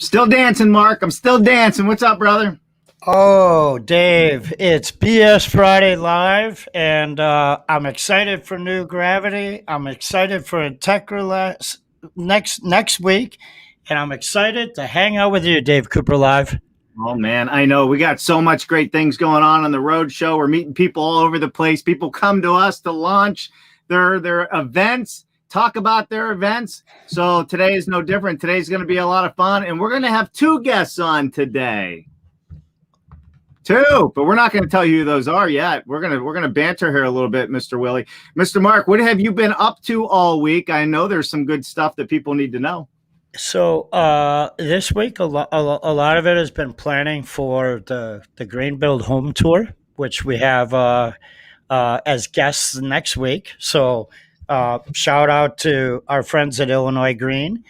Still dancing, Mark. I'm still dancing. What's up, brother? Oh, Dave, it's BS Friday Live, and I'm excited for new Gravity. I'm excited for Integra next week, and I'm excited to hang out with you, Dave Cooper Live. Oh, man, I know. We got so much great things going on the road show. We're meeting people all over the place. People come to us to launch their events, talk about their events. So today is no different. Today's going to be a lot of fun, and we're going to have two guests on today. Two, but we're not going to tell you who those are yet. We're gonna banter here a little bit, Mr. Willie. Mr. Mark, what have you been up to all week? I know there's some good stuff that people need to know. So this week, a lot of it has been planning for the Greenbuild Home Tour, which we have as guests next week. So shout out to our friends at Illinois Green,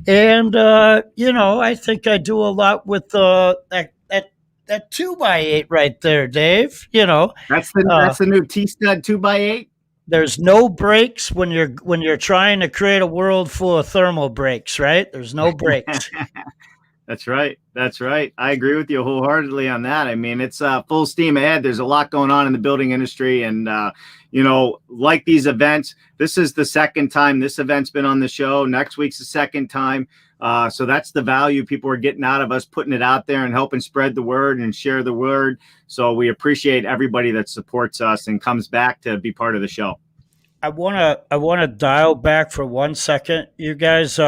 and I think I do a lot with that 2x8 right there, Dave. That's the new T-stud 2x8. There's no brakes when you're trying to create a world full of thermal brakes, right? There's no brakes. That's right. I agree with you wholeheartedly on that. I mean, it's full steam ahead. There's a lot going on in the building industry, and like these events, this is the second time this event's been on the show. Next week's the second time. So that's the value people are getting out of us, putting it out there and helping spread the word and share the word. So we appreciate everybody that supports us and comes back to be part of the show. I wanna dial back for 1 second. You guys,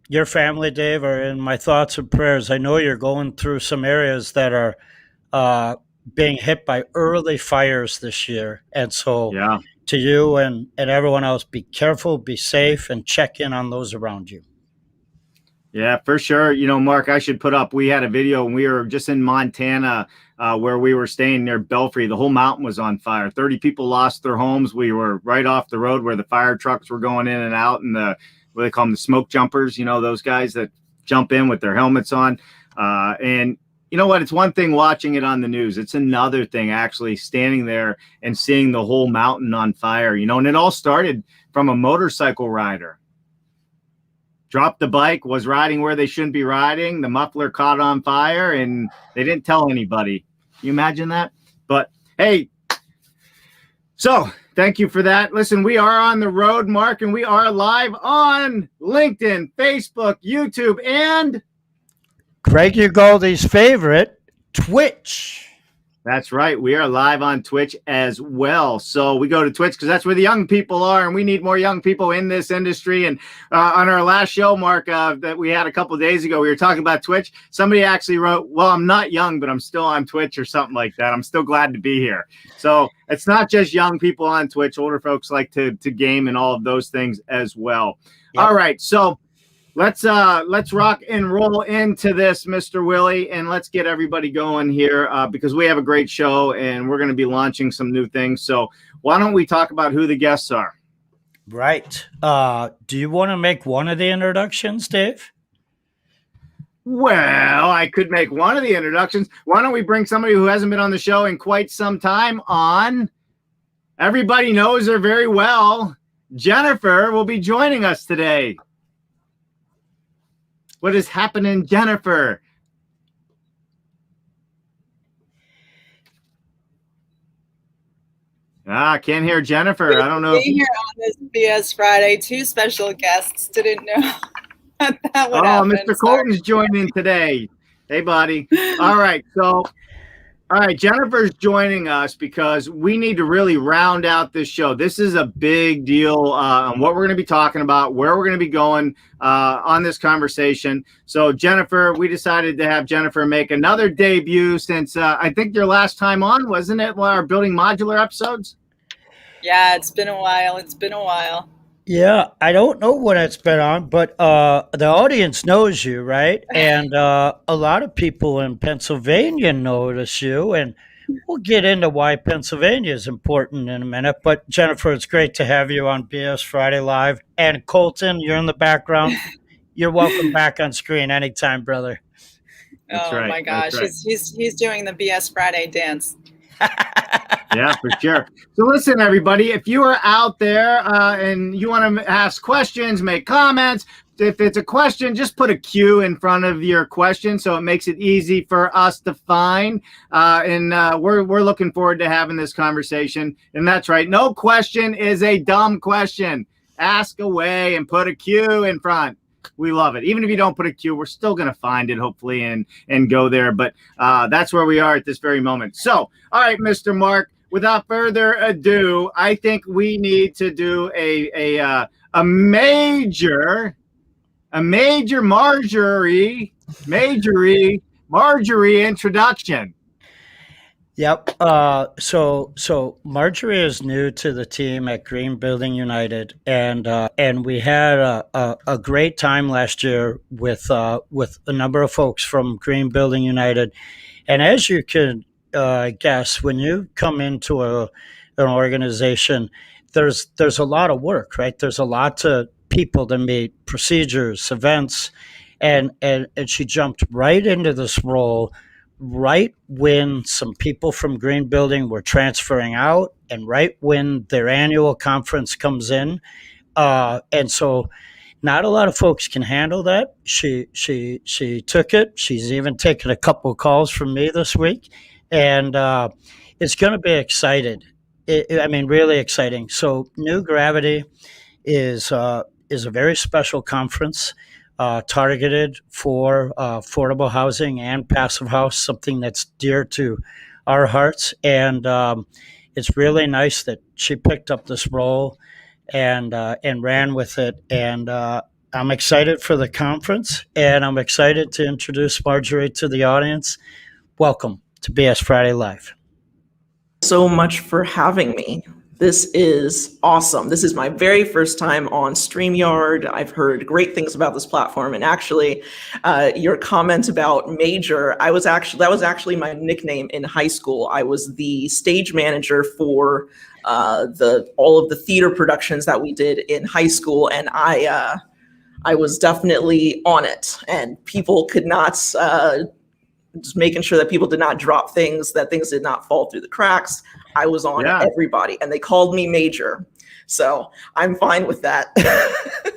your family, Dave, are in my thoughts and prayers. I know you're going through some areas that are being hit by early fires this year. And so to you and everyone else, be careful, be safe, and check in on those around you. Yeah, for sure. Mark, I should put up, we had a video when we were just in Montana where we were staying near Belfry. The whole mountain was on fire. 30 people lost their homes. We were right off the road where the fire trucks were going in and out, and what they call them, the smoke jumpers, those guys that jump in with their helmets on. And you know what? It's one thing watching it on the news. It's another thing actually standing there and seeing the whole mountain on fire, and it all started from a motorcycle rider. Dropped the bike, was riding where they shouldn't be riding. The muffler caught on fire, and they didn't tell anybody. Can you imagine that? But hey, so thank you for that. Listen, we are on the road, Mark, and we are live on LinkedIn, Facebook, YouTube, and Craig Ugaldi's favorite, Twitch. That's right. We are live on Twitch as well. So we go to Twitch because that's where the young people are, and we need more young people in this industry. And on our last show, Mark, that we had a couple of days ago, we were talking about Twitch. Somebody actually wrote, well, I'm not young, but I'm still on Twitch or something like that. I'm still glad to be here. So it's not just young people on Twitch. Older folks like to game and all of those things as well. Yep. All right. So let's rock and roll into this, Mr. Willie, and let's get everybody going here because we have a great show and we're going to be launching some new things. So why don't we talk about who the guests are? Right. Do you want to make one of the introductions, Dave? Well, I could make one of the introductions. Why don't we bring somebody who hasn't been on the show in quite some time on? Everybody knows her very well. Jennifer will be joining us today. What is happening, Jennifer? Can't hear Jennifer. I don't know. Being here on this BS Friday, two special guests. Didn't know that would happen. Mr. Colton's joining today. Hey, buddy. All right. All right, Jennifer's joining us because we need to really round out this show. This is a big deal on what we're going to be talking about, where we're going to be going on this conversation. So, Jennifer, we decided to have Jennifer make another debut since I think your last time on, wasn't it? Our Building Modular episodes? Yeah, it's been a while. Yeah, I don't know what it's been on, but the audience knows you, right? And a lot of people in Pennsylvania notice you, and we'll get into why Pennsylvania is important in a minute. But Jennifer, it's great to have you on BS Friday Live. And Colton, you're in the background. You're welcome back on screen anytime, brother. That's oh right. My gosh, right. he's doing the BS Friday dance. Yeah, for sure. So listen, everybody, if you are out there and you want to ask questions, make comments, it's a question, just put a Q in front of your question so it makes it easy for us to find. We're looking forward to having this conversation. And that's right. No question is a dumb question. Ask away and put a Q in front. We love it. Even if you don't put a Q, we're still going to find it, hopefully, and go there. But that's where we are at this very moment. So, all right, Mr. Mark, without further ado, I think we need to do a major Marjorie introduction. Yep. So Marjorie is new to the team at Green Building United, and we had a great time last year with a number of folks from Green Building United. And as you can guess, when you come into an organization, there's a lot of work, right? There's a lot of people to meet, procedures, events, and she jumped right into this role right when some people from Green Building were transferring out, and right when their annual conference comes in, and so not a lot of folks can handle that. She took it. She's even taken a couple of calls from me this week, and it's going to be exciting. Really exciting. So, New Gravity is a very special conference. Targeted for affordable housing and passive house, something that's dear to our hearts. And it's really nice that she picked up this role and ran with it. And I'm excited for the conference, and I'm excited to introduce Marjorie to the audience. Welcome to BS Friday Live. So much for having me. This is awesome. This is my very first time on StreamYard. I've heard great things about this platform, and actually, your comment about Major, that was actually my nickname in high school. I was the stage manager for all of the theater productions that we did in high school, and I was definitely on it, and people could not. Just making sure that people did not drop things, that things did not fall through the cracks. I was on everybody, and they called me Major, so I'm fine with that.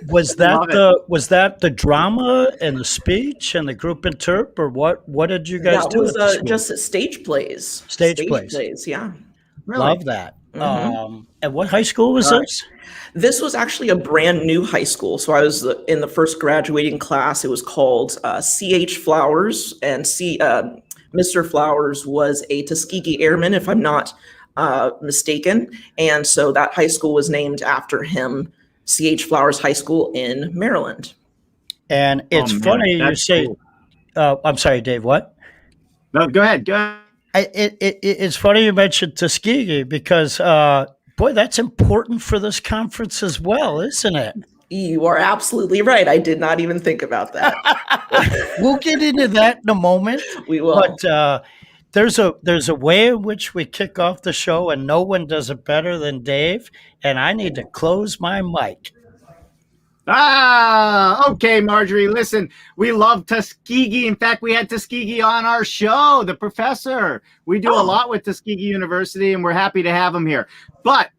Was that the drama and the speech and the group interp, or what did you guys do? That was just stage plays. Stage plays, yeah. Really? Love that. Mm-hmm. And what high school was this? This was actually a brand new high school. So I was in the first graduating class. It was called C.H. Flowers, and Mr. Flowers was a Tuskegee Airman, if I'm not mistaken. And so that high school was named after him, C.H. Flowers High School in Maryland. And it's funny you say, cool. I'm sorry, Dave, what? No, go ahead. It's funny you mentioned Tuskegee because, boy, that's important for this conference as well, isn't it? You are absolutely right. I did not even think about that. We'll get into that in a moment. We will. But there's a way in which we kick off the show, and no one does it better than Dave. And I need to close my mic. Okay, Marjorie, listen, we love Tuskegee. In fact, we had Tuskegee on our show, the professor. We do a lot with Tuskegee University, and we're happy to have him here. But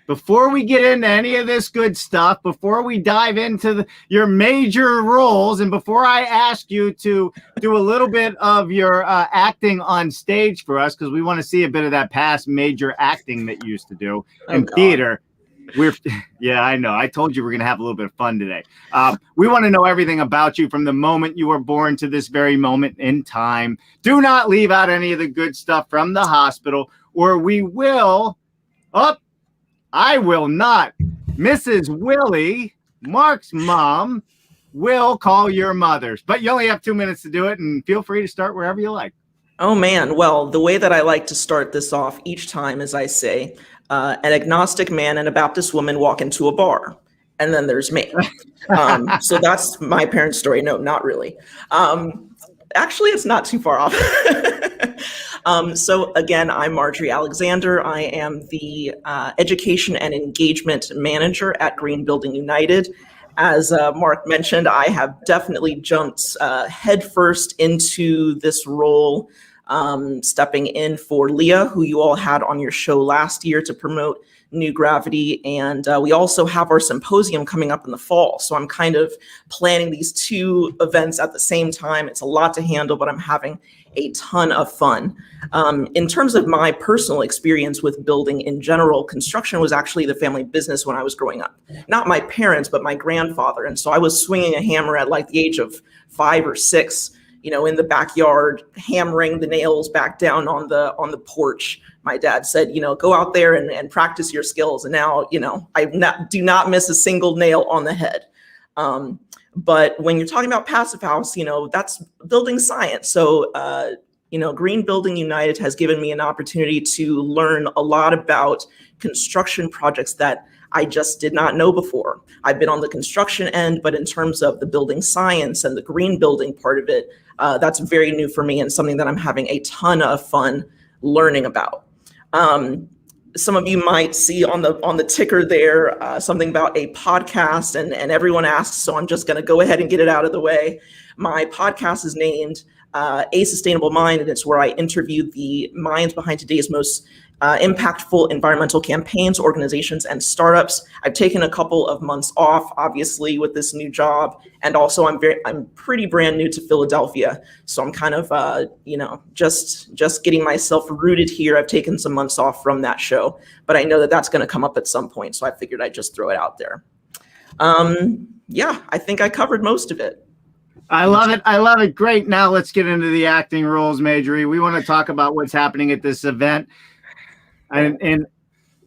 before we get into any of this good stuff, before we dive into your major roles, and before I ask you to do a little bit of your acting on stage for us, because we want to see a bit of that past major acting that you used to do in theater. Yeah, I know. I told you we're going to have a little bit of fun today. We want to know everything about you from the moment you were born to this very moment in time. Do not leave out any of the good stuff from the hospital, or we will. I will not. Mrs. Willie, Mark's mom, will call your mothers. But you only have 2 minutes to do it, and feel free to start wherever you like. Oh, man. Well, the way that I like to start this off each time is I say, an agnostic man and a Baptist woman walk into a bar, and then there's me. So that's my parents' story. No, not really. Actually, it's not too far off. So again, I'm Marjorie Alexander. I am the Education and Engagement Manager at Green Building United. As Mark mentioned, I have definitely jumped headfirst into this role, stepping in for Leah, who you all had on your show last year to promote New Gravity. And we also have our symposium coming up in the fall. So I'm kind of planning these two events at the same time. It's a lot to handle, but I'm having a ton of fun. In terms of my personal experience with building in general, construction was actually the family business when I was growing up. Not my parents, but my grandfather. And so I was swinging a hammer at like the age of 5 or 6, in the backyard, hammering the nails back down on the porch. My dad said, go out there and practice your skills. And now, I do not miss a single nail on the head. But when you're talking about Passive House, that's building science. So, Green Building United has given me an opportunity to learn a lot about construction projects that I just did not know before. I've been on the construction end, but in terms of the building science and the green building part of it, that's very new for me and something that I'm having a ton of fun learning about. Some of you might see on the ticker there something about a podcast, and everyone asks, so I'm just going to go ahead and get it out of the way. My podcast is named A Sustainable Mind, and it's where I interview the minds behind today's most impactful environmental campaigns, organizations, and startups. I've taken a couple of months off, obviously, with this new job, and also I'm pretty brand new to Philadelphia, so I'm kind of just getting myself rooted here. I've taken some months off from that show, but I know that that's going to come up at some point, so I figured I'd just throw it out there. I think I covered most of it. I love it. I love it. Great. Now let's get into the acting roles, Marjorie. We want to talk about what's happening at this event. And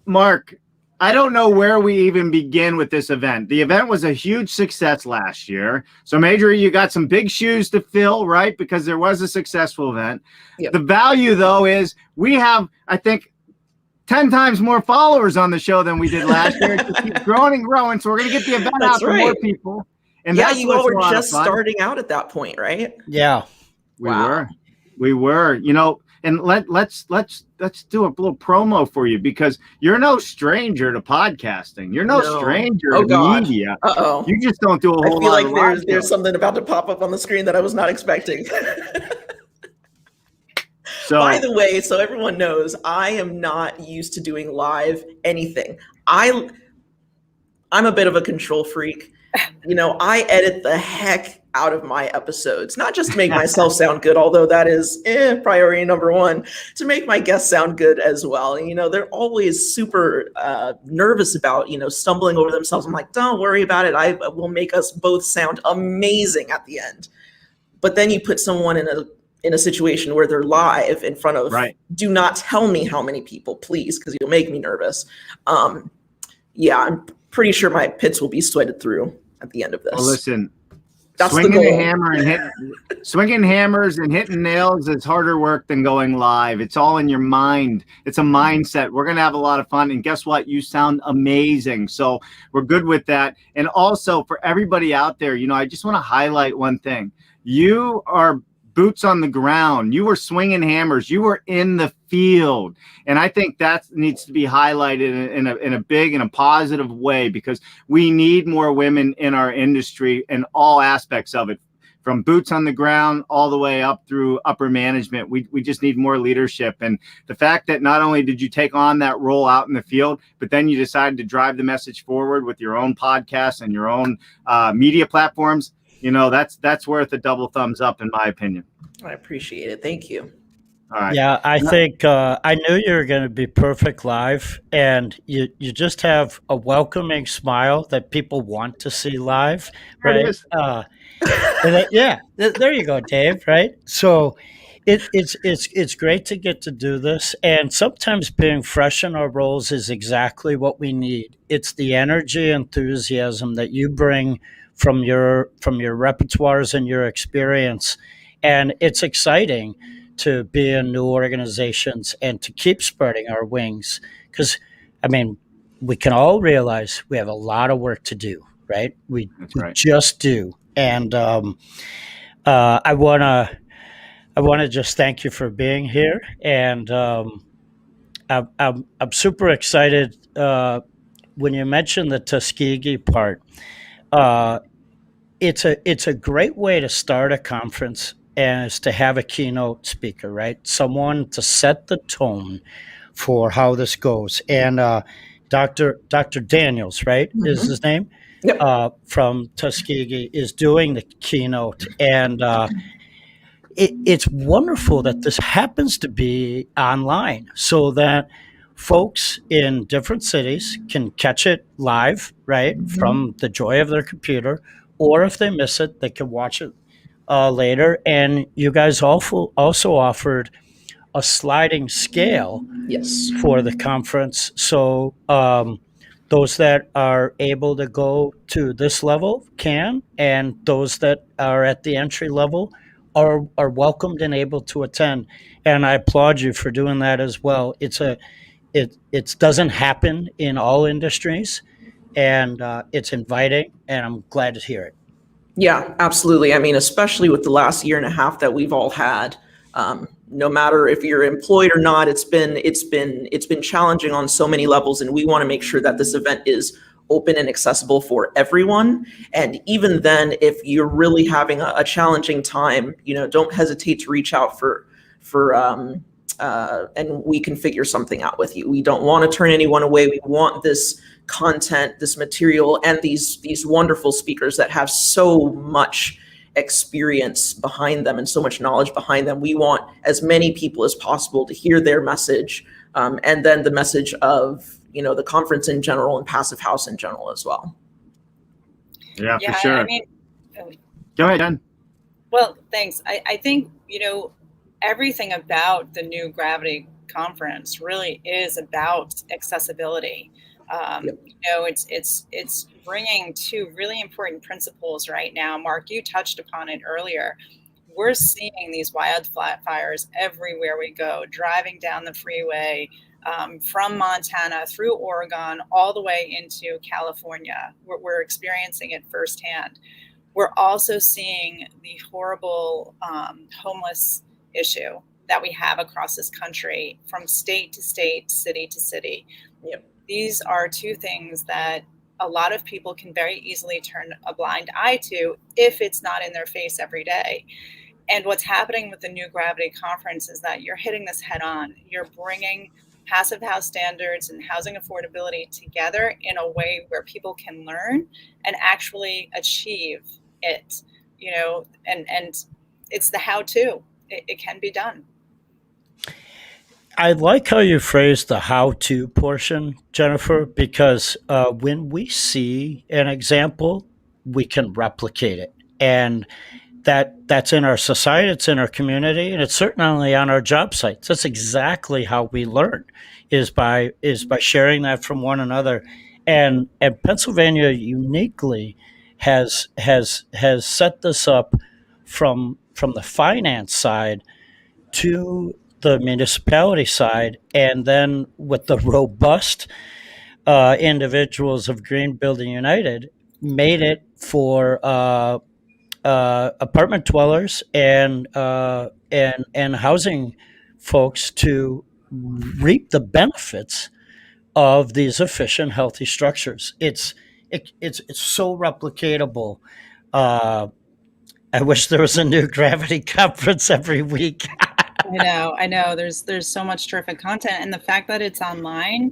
Mark, I don't know where we even begin with this event. The event was a huge success last year. So Marjorie, you got some big shoes to fill, right? Because there was a successful event. Yep. The value, though, is we have, I think, 10 times more followers on the show than we did last year. It just keeps growing and growing. So we're going to get the event out to more people. And yeah, you all were just starting out at that point, right? Yeah. We were, and let's do a little promo for you, because you're no stranger to podcasting. You're no stranger to media. Uh-oh. You just don't do a whole lot. I feel like there's something about to pop up on the screen that I was not expecting. So, by the way, so everyone knows, I am not used to doing live anything. I'm a bit of a control freak. I edit the heck out of my episodes, not just to make myself sound good, although that is priority number one, to make my guests sound good as well. And, they're always super nervous about, stumbling over themselves. I'm like, don't worry about it. I will make us both sound amazing at the end. But then you put someone in a situation where they're live in front of, do not tell me how many people, please, because you'll make me nervous. I'm pretty sure my pits will be sweated through at the end of this. Well, listen, that's swinging hammers and hitting nails is harder work than going live. It's all in your mind. It's a mindset. We're going to have a lot of fun. And guess what? You sound amazing. So we're good with that. And also for everybody out there, I just want to highlight one thing. You are boots on the ground. You were swinging hammers. You were in the field. And I think that needs to be highlighted in a big and a positive way, because we need more women in our industry in all aspects of it, from boots on the ground all the way up through upper management. We just need more leadership. And the fact that not only did you take on that role out in the field, but then you decided to drive the message forward with your own podcast and your own media platforms, that's worth a double thumbs up, in my opinion. I appreciate it. Thank you. All right. Yeah, I think I knew you were going to be perfect live, and you just have a welcoming smile that people want to see live, right? There you go, Dave. Right. So it's great to get to do this, and sometimes being fresh in our roles is exactly what we need. It's the energy, enthusiasm that you bring from your repertoires and your experience. And it's exciting to be in new organizations and to keep spreading our wings, because, we can all realize we have a lot of work to do, right? We just do. And I want to just thank you for being here. And I'm super excited when you mentioned the Tuskegee part. It's a great way to start a conference, and is to have a keynote speaker, right? Someone to set the tone for how this goes. And Dr. Daniels, right, is his name, Yep. from Tuskegee, is doing the keynote. And it's wonderful that this happens to be online so that folks in different cities can catch it live, right, from the joy of their computer, or if they miss it, they can watch it later. And you guys also offered a sliding scale Yes. for the conference. So those that are able to go to this level can, and those that are at the entry level are welcomed and able to attend. And I applaud you for doing that as well. It doesn't happen in all industries, and it's inviting, and I'm glad to hear it. Yeah, absolutely. I mean, especially with the last year and a half that we've all had, no matter if you're employed or not, it's been challenging on so many levels, and we want to make sure that this event is open and accessible for everyone. And even then, if you're really having a challenging time, don't hesitate to reach out and we can figure something out with you. We don't want to turn anyone away. We want this content, this material, and these wonderful speakers that have so much experience behind them and so much knowledge behind them. We want as many people as possible to hear their message, and then the message of the conference in general and Passive House in general as well. Yeah, for sure. I mean, go ahead, Jen. Well, thanks. I think everything about the new Gravity conference really is about accessibility. It's bringing two really important principles right now. Mark, you touched upon it earlier. We're seeing these wildfires everywhere we go, driving down the freeway from Montana through Oregon, all the way into California. We're experiencing it firsthand. We're also seeing the horrible homeless issue that we have across this country, from state to state, city to city. Yep. These are two things that a lot of people can very easily turn a blind eye to if it's not in their face every day. And what's happening with the new Gravity conference is that you're hitting this head on. You're bringing passive house standards and housing affordability together in a way where people can learn and actually achieve it, and it's the how-to. It can be done. I like how you phrased the how-to portion, Jennifer, because when we see an example, we can replicate it. And that's in our society, it's in our community, and it's certainly on our job sites. That's exactly how we learn, is by sharing that from one another. And Pennsylvania uniquely has set this up from the finance side to the municipality side, and then with the robust individuals of Green Building United, made it for apartment dwellers and housing folks to reap the benefits of these efficient, healthy structures. It's so replicatable. I wish there was a new Gravity conference every week. I know. There's so much terrific content, and the fact that it's online,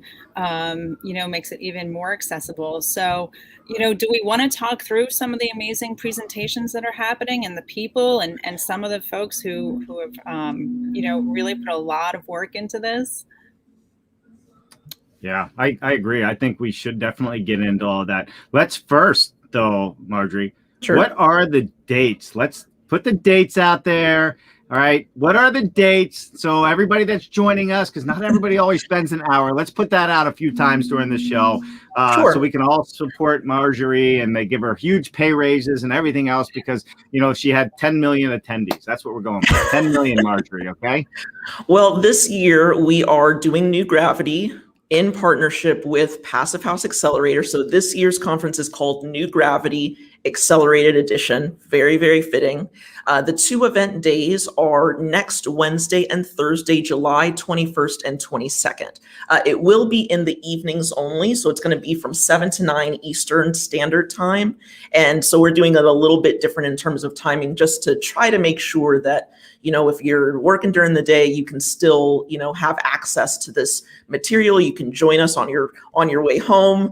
makes it even more accessible. So, do we want to talk through some of the amazing presentations that are happening, and the people, and some of the folks who have, really put a lot of work into this? Yeah, I agree. I think we should definitely get into all of that. Let's first, though, Marjorie, Sure. What are the dates? Let's put the dates out there. All right. What are the dates? So everybody that's joining us, because not everybody always spends an hour. Let's put that out a few times during the show, Sure. so we can all support Marjorie, and they give her huge pay raises and everything else because, she had 10 million attendees. That's what we're going for. 10 million, Marjorie. Okay. Well, this year we are doing New Gravity in partnership with Passive House Accelerator. So this year's conference is called New Gravity, Accelerated Edition. Very, very fitting. The 2 event days are next Wednesday and Thursday, July 21st and 22nd. It will be in the evenings only, so it's going to be from 7 to 9 Eastern Standard Time. And so we're doing it a little bit different in terms of timing, just to try to make sure that, if you're working during the day, you can still, have access to this material. You can join us on your way home,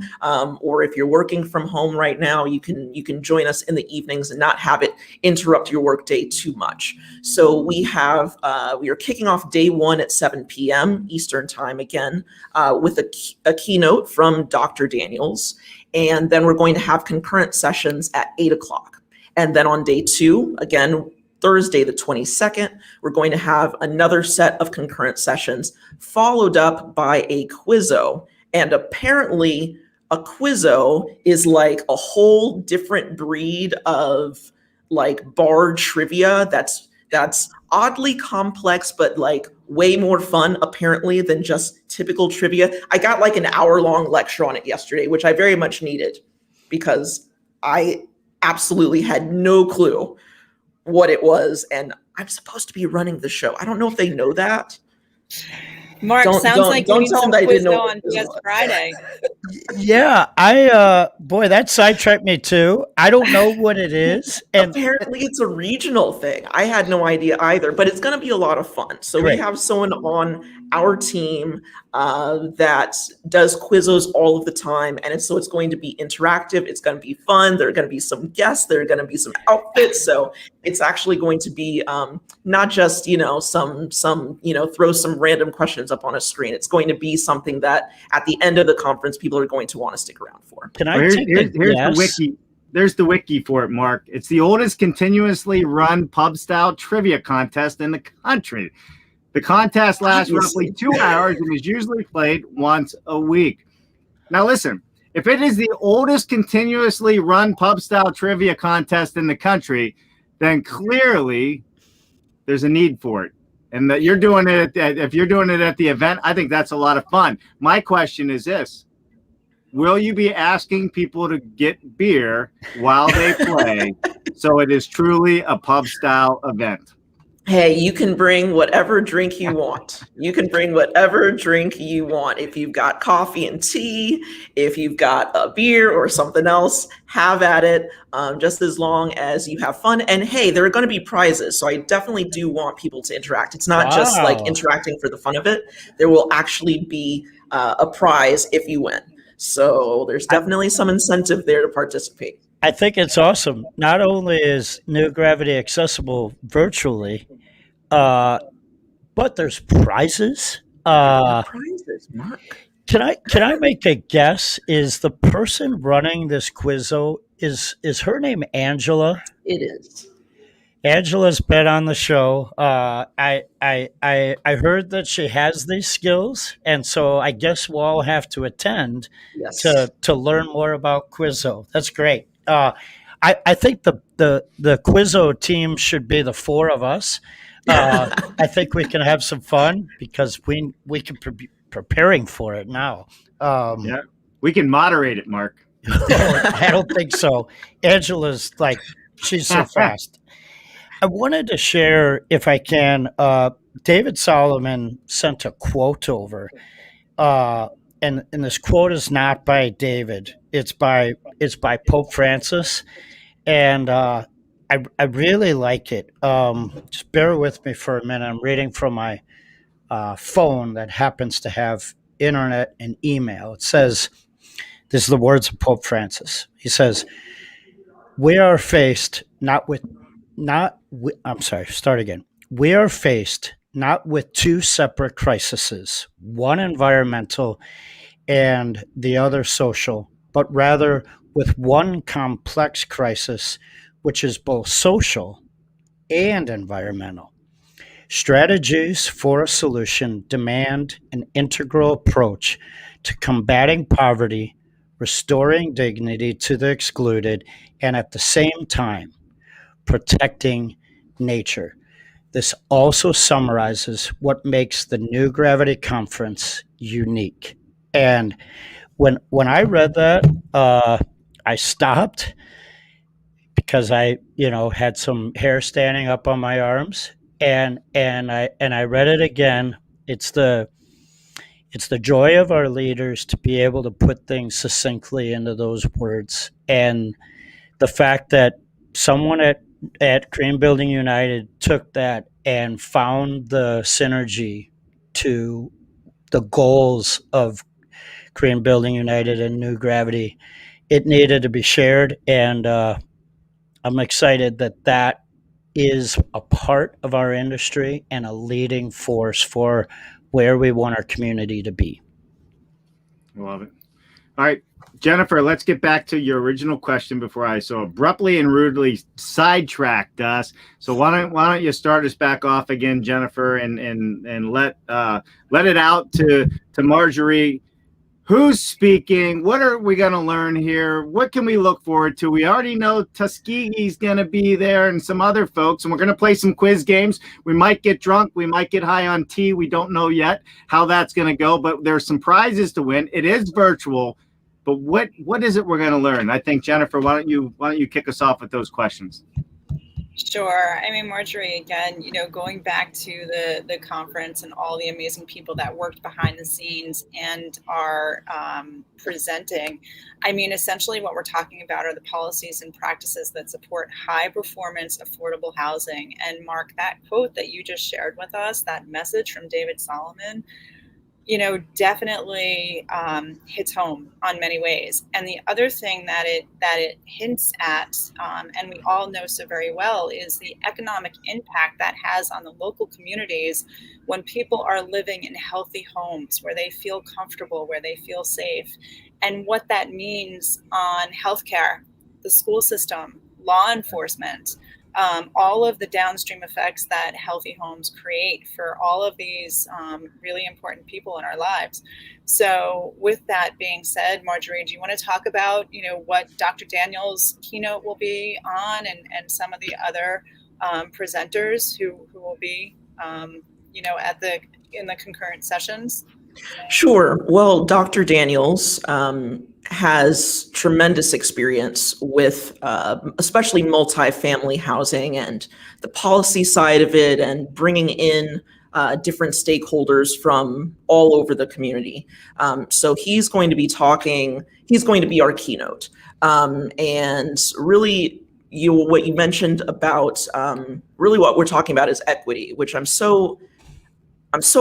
or if you're working from home right now, you can join us in the evenings and not have it interrupt your workday too much. So we are kicking off day 1 at 7 p.m. Eastern Time again, with a keynote from Dr. Daniels, and then we're going to have concurrent sessions at 8 o'clock. And then on day 2, again, Thursday, the 22nd, we're going to have another set of concurrent sessions followed up by a quizzo. And apparently a quizzo is like a whole different breed of like bar trivia that's oddly complex, but like way more fun apparently than just typical trivia. I got like an hour-long lecture on it yesterday, which I very much needed because I absolutely had no clue what it was, and I'm supposed to be running the show. I don't know if they know that. Mark, sounds like you need some quizzo on PS Friday. Yeah, boy, that sidetracked me too. I don't know what it is. And apparently it's a regional thing. I had no idea either, but it's going to be a lot of fun. So Great. We have someone on our team that does quizzos all of the time. And so it's going to be interactive. It's going to be fun. There are going to be some guests. There are going to be some outfits. So it's actually going to be not just, some throw some random questions up on a screen. It's going to be something that at the end of the conference, people are going to want to stick around for. Can I here's the wiki. There's the wiki for it, Mark. It's the oldest continuously run pub-style trivia contest in the country. The contest lasts roughly 2 hours and is usually played once a week. Now listen, if it is the oldest continuously run pub-style trivia contest in the country, then clearly there's a need for it. And that you're doing it, if you're doing it at the event, I think that's a lot of fun. My question is this. Will you be asking people to get beer while they play so it is truly a pub-style event? Hey, you can bring whatever drink you want. You can bring whatever drink you want. If you've got coffee and tea, if you've got a beer or something else, have at it, just as long as you have fun. And hey, there are going to be prizes. So I definitely do want people to interact. It's not just like interacting for the fun of it. There will actually be a prize if you win. So there's definitely some incentive there to participate. I think it's awesome. Not only is New Gravity accessible virtually, but there's prizes. Prizes, Mark. Can I make a guess? Is the person running this quizzo, is her name Angela? It is. Angela's been on the show. I heard that she has these skills, and so I guess we'll all have to attend to learn more about Quizzo. That's great. I think the Quizzo team should be the 4 of us. I think we can have some fun because we can be preparing for it now. Yeah, we can moderate it, Mark. I don't think so. Angela's like, she's so fast. I wanted to share, if I can, David Salamon sent a quote over, and this quote is not by David. It's by Pope Francis, and I really like it. Just bear with me for a minute. I'm reading from my phone that happens to have internet and email. It says, this is the words of Pope Francis. He says, "We are faced We are faced not with 2 separate crises, one environmental and the other social, but rather with one complex crisis, which is both social and environmental. Strategies for a solution demand an integral approach to combating poverty, restoring dignity to the excluded, and at the same time, protecting nature. This also summarizes what makes the New Gravity Conference unique." And when I read that, I stopped because I, had some hair standing up on my arms, and I read it again. It's the joy of our leaders to be able to put things succinctly into those words, and the fact that someone at Green Building United took that and found the synergy to the goals of Green Building United and New Gravity. It needed to be shared, and I'm excited that is a part of our industry and a leading force for where we want our community to be. I love it. All right, Jennifer, let's get back to your original question before I so abruptly and rudely sidetracked us. So why don't you start us back off again, Jennifer, and let it out to Marjorie. Who's speaking? What are we going to learn here? What can we look forward to? We already know Tuskegee's going to be there and some other folks, and we're going to play some quiz games. We might get drunk. We might get high on tea. We don't know yet how that's going to go, but there's some prizes to win. It is virtual, but what is it we're going to learn? I think, Jennifer, why don't you kick us off with those questions? Sure. I mean, Marjorie, again, going back to the conference and all the amazing people that worked behind the scenes and are presenting, I mean, essentially what we're talking about are the policies and practices that support high performance, affordable housing. And Mark, that quote that you just shared with us, that message from David Salamon, definitely hits home on many ways. And the other thing that it hints at, and we all know so very well, is the economic impact that has on the local communities when people are living in healthy homes where they feel comfortable, where they feel safe, and what that means on healthcare, the school system, law enforcement, all of the downstream effects that healthy homes create for all of these really important people in our lives. So with that being said, Marjorie, do you want to talk about, what Dr. Daniels' keynote will be on and some of the other presenters who will be, in the concurrent sessions? Sure. Well, Dr. Daniels has tremendous experience with especially multifamily housing and the policy side of it, and bringing in different stakeholders from all over the community. So he's going to be our keynote. And really, what you mentioned about really what we're talking about is equity, which I'm so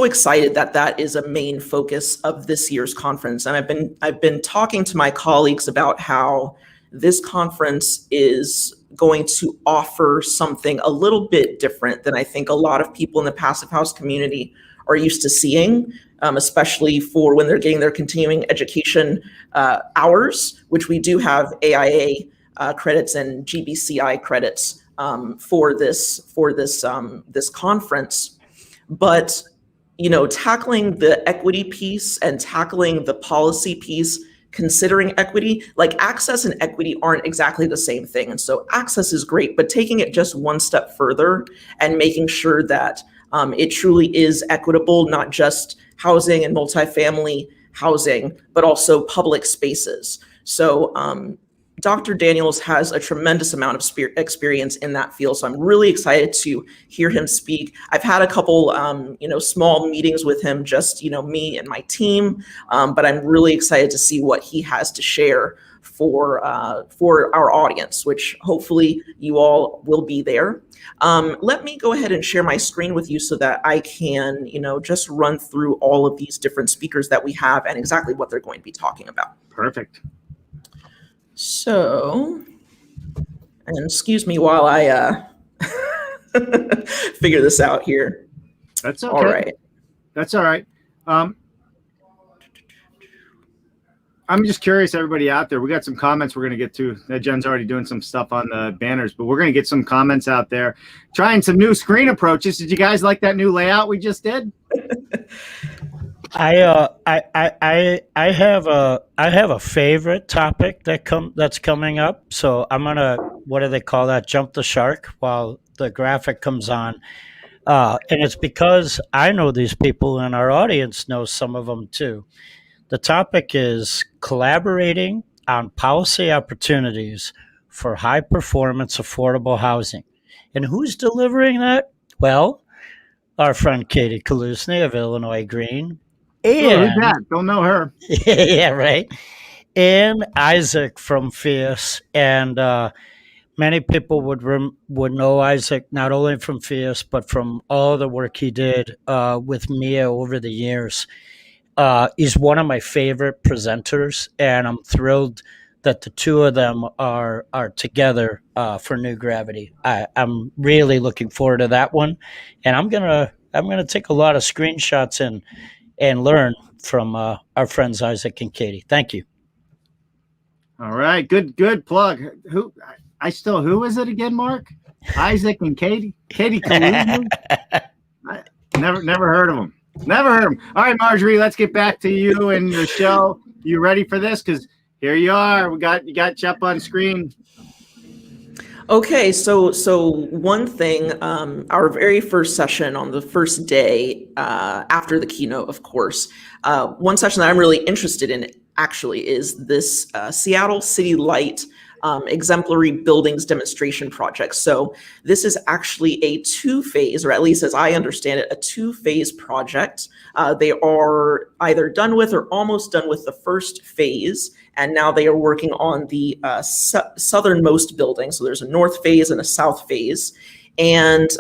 excited that is a main focus of this year's conference. And I've been talking to my colleagues about how this conference is going to offer something a little bit different than I think a lot of people in the passive house community are used to seeing, especially for when they're getting their continuing education hours, which we do have AIA credits and GBCI credits for this conference. But tackling the equity piece and tackling the policy piece, considering equity, like access and equity aren't exactly the same thing. And so access is great, but taking it just one step further and making sure that it truly is equitable, not just housing and multifamily housing, but also public spaces. So Dr. Daniels has a tremendous amount of experience in that field, so I'm really excited to hear him speak. I've had a couple, small meetings with him, just, me and my team, but I'm really excited to see what he has to share for our audience, which hopefully you all will be there. Let me go ahead and share my screen with you so that I can, just run through all of these different speakers that we have and exactly what they're going to be talking about. Perfect. So, and excuse me while I figure this out here. That's okay. All right. That's all right. I'm just curious, everybody out there, we got some comments we're going to get to. Jen's already doing some stuff on the banners, but we're going to get some comments out there. Trying some new screen approaches. Did you guys like that new layout we just did? I have a favorite topic that's coming up. So I'm gonna, what do they call that? Jump the shark while the graphic comes on. And it's because I know these people and our audience knows some of them too. The topic is collaborating on policy opportunities for high performance, affordable housing. And who's delivering that? Well, our friend Katie Kalusny of Illinois Green. Oh, who's And that? Don't know her. yeah, right. And Isaac from Fierce. And many people would know Isaac not only from Fierce, but from all the work he did with Mia over the years. He's one of my favorite presenters, and I'm thrilled that the two of them are together for New Gravity. I'm really looking forward to that one, and I'm gonna take a lot of screenshots and learn from our friends Isaac and Katie. Thank you. All right, good plug. Who is it again, Mark? Isaac and Katie Kalusny? Never heard of them. Never heard them. All right, Marjorie, let's get back to you and the show. You ready for this? Because here you are. You got you up on screen. Okay, so one thing, our very first session on the first day after the keynote, of course, one session that I'm really interested in actually is this Seattle City Light exemplary buildings demonstration project. So this is actually a two-phase, or at least as I understand it, a two-phase project. They are either done with or almost done with the first phase, and now they are working on the southernmost building. So there's a north phase and a south phase. And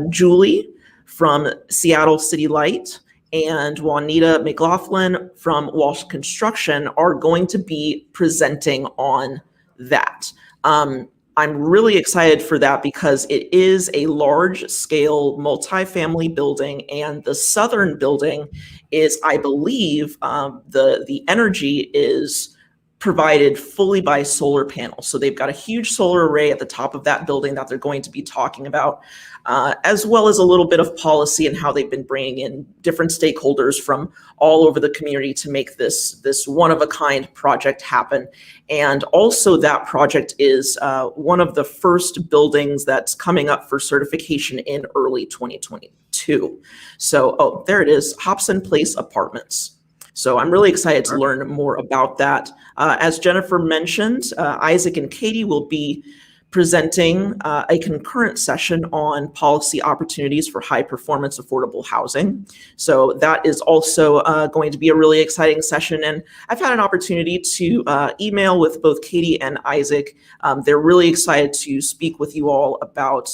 Julie from Seattle City Light and Juanita McLaughlin from Walsh Construction are going to be presenting on that. I'm really excited for that because it is a large scale multifamily building, and the southern building is, I believe, the energy is provided fully by solar panels. So they've got a huge solar array at the top of that building that they're going to be talking about, as well as a little bit of policy and how they've been bringing in different stakeholders from all over the community to make this one-of-a-kind project happen. And also that project is one of the first buildings that's coming up for certification in early 2022. So, there it is, Hobson Place Apartments. So I'm really excited to learn more about that. As Jennifer mentioned, Isaac and Katie will be presenting a concurrent session on policy opportunities for high performance affordable housing. So that is also going to be a really exciting session. And I've had an opportunity to email with both Katie and Isaac. They're really excited to speak with you all about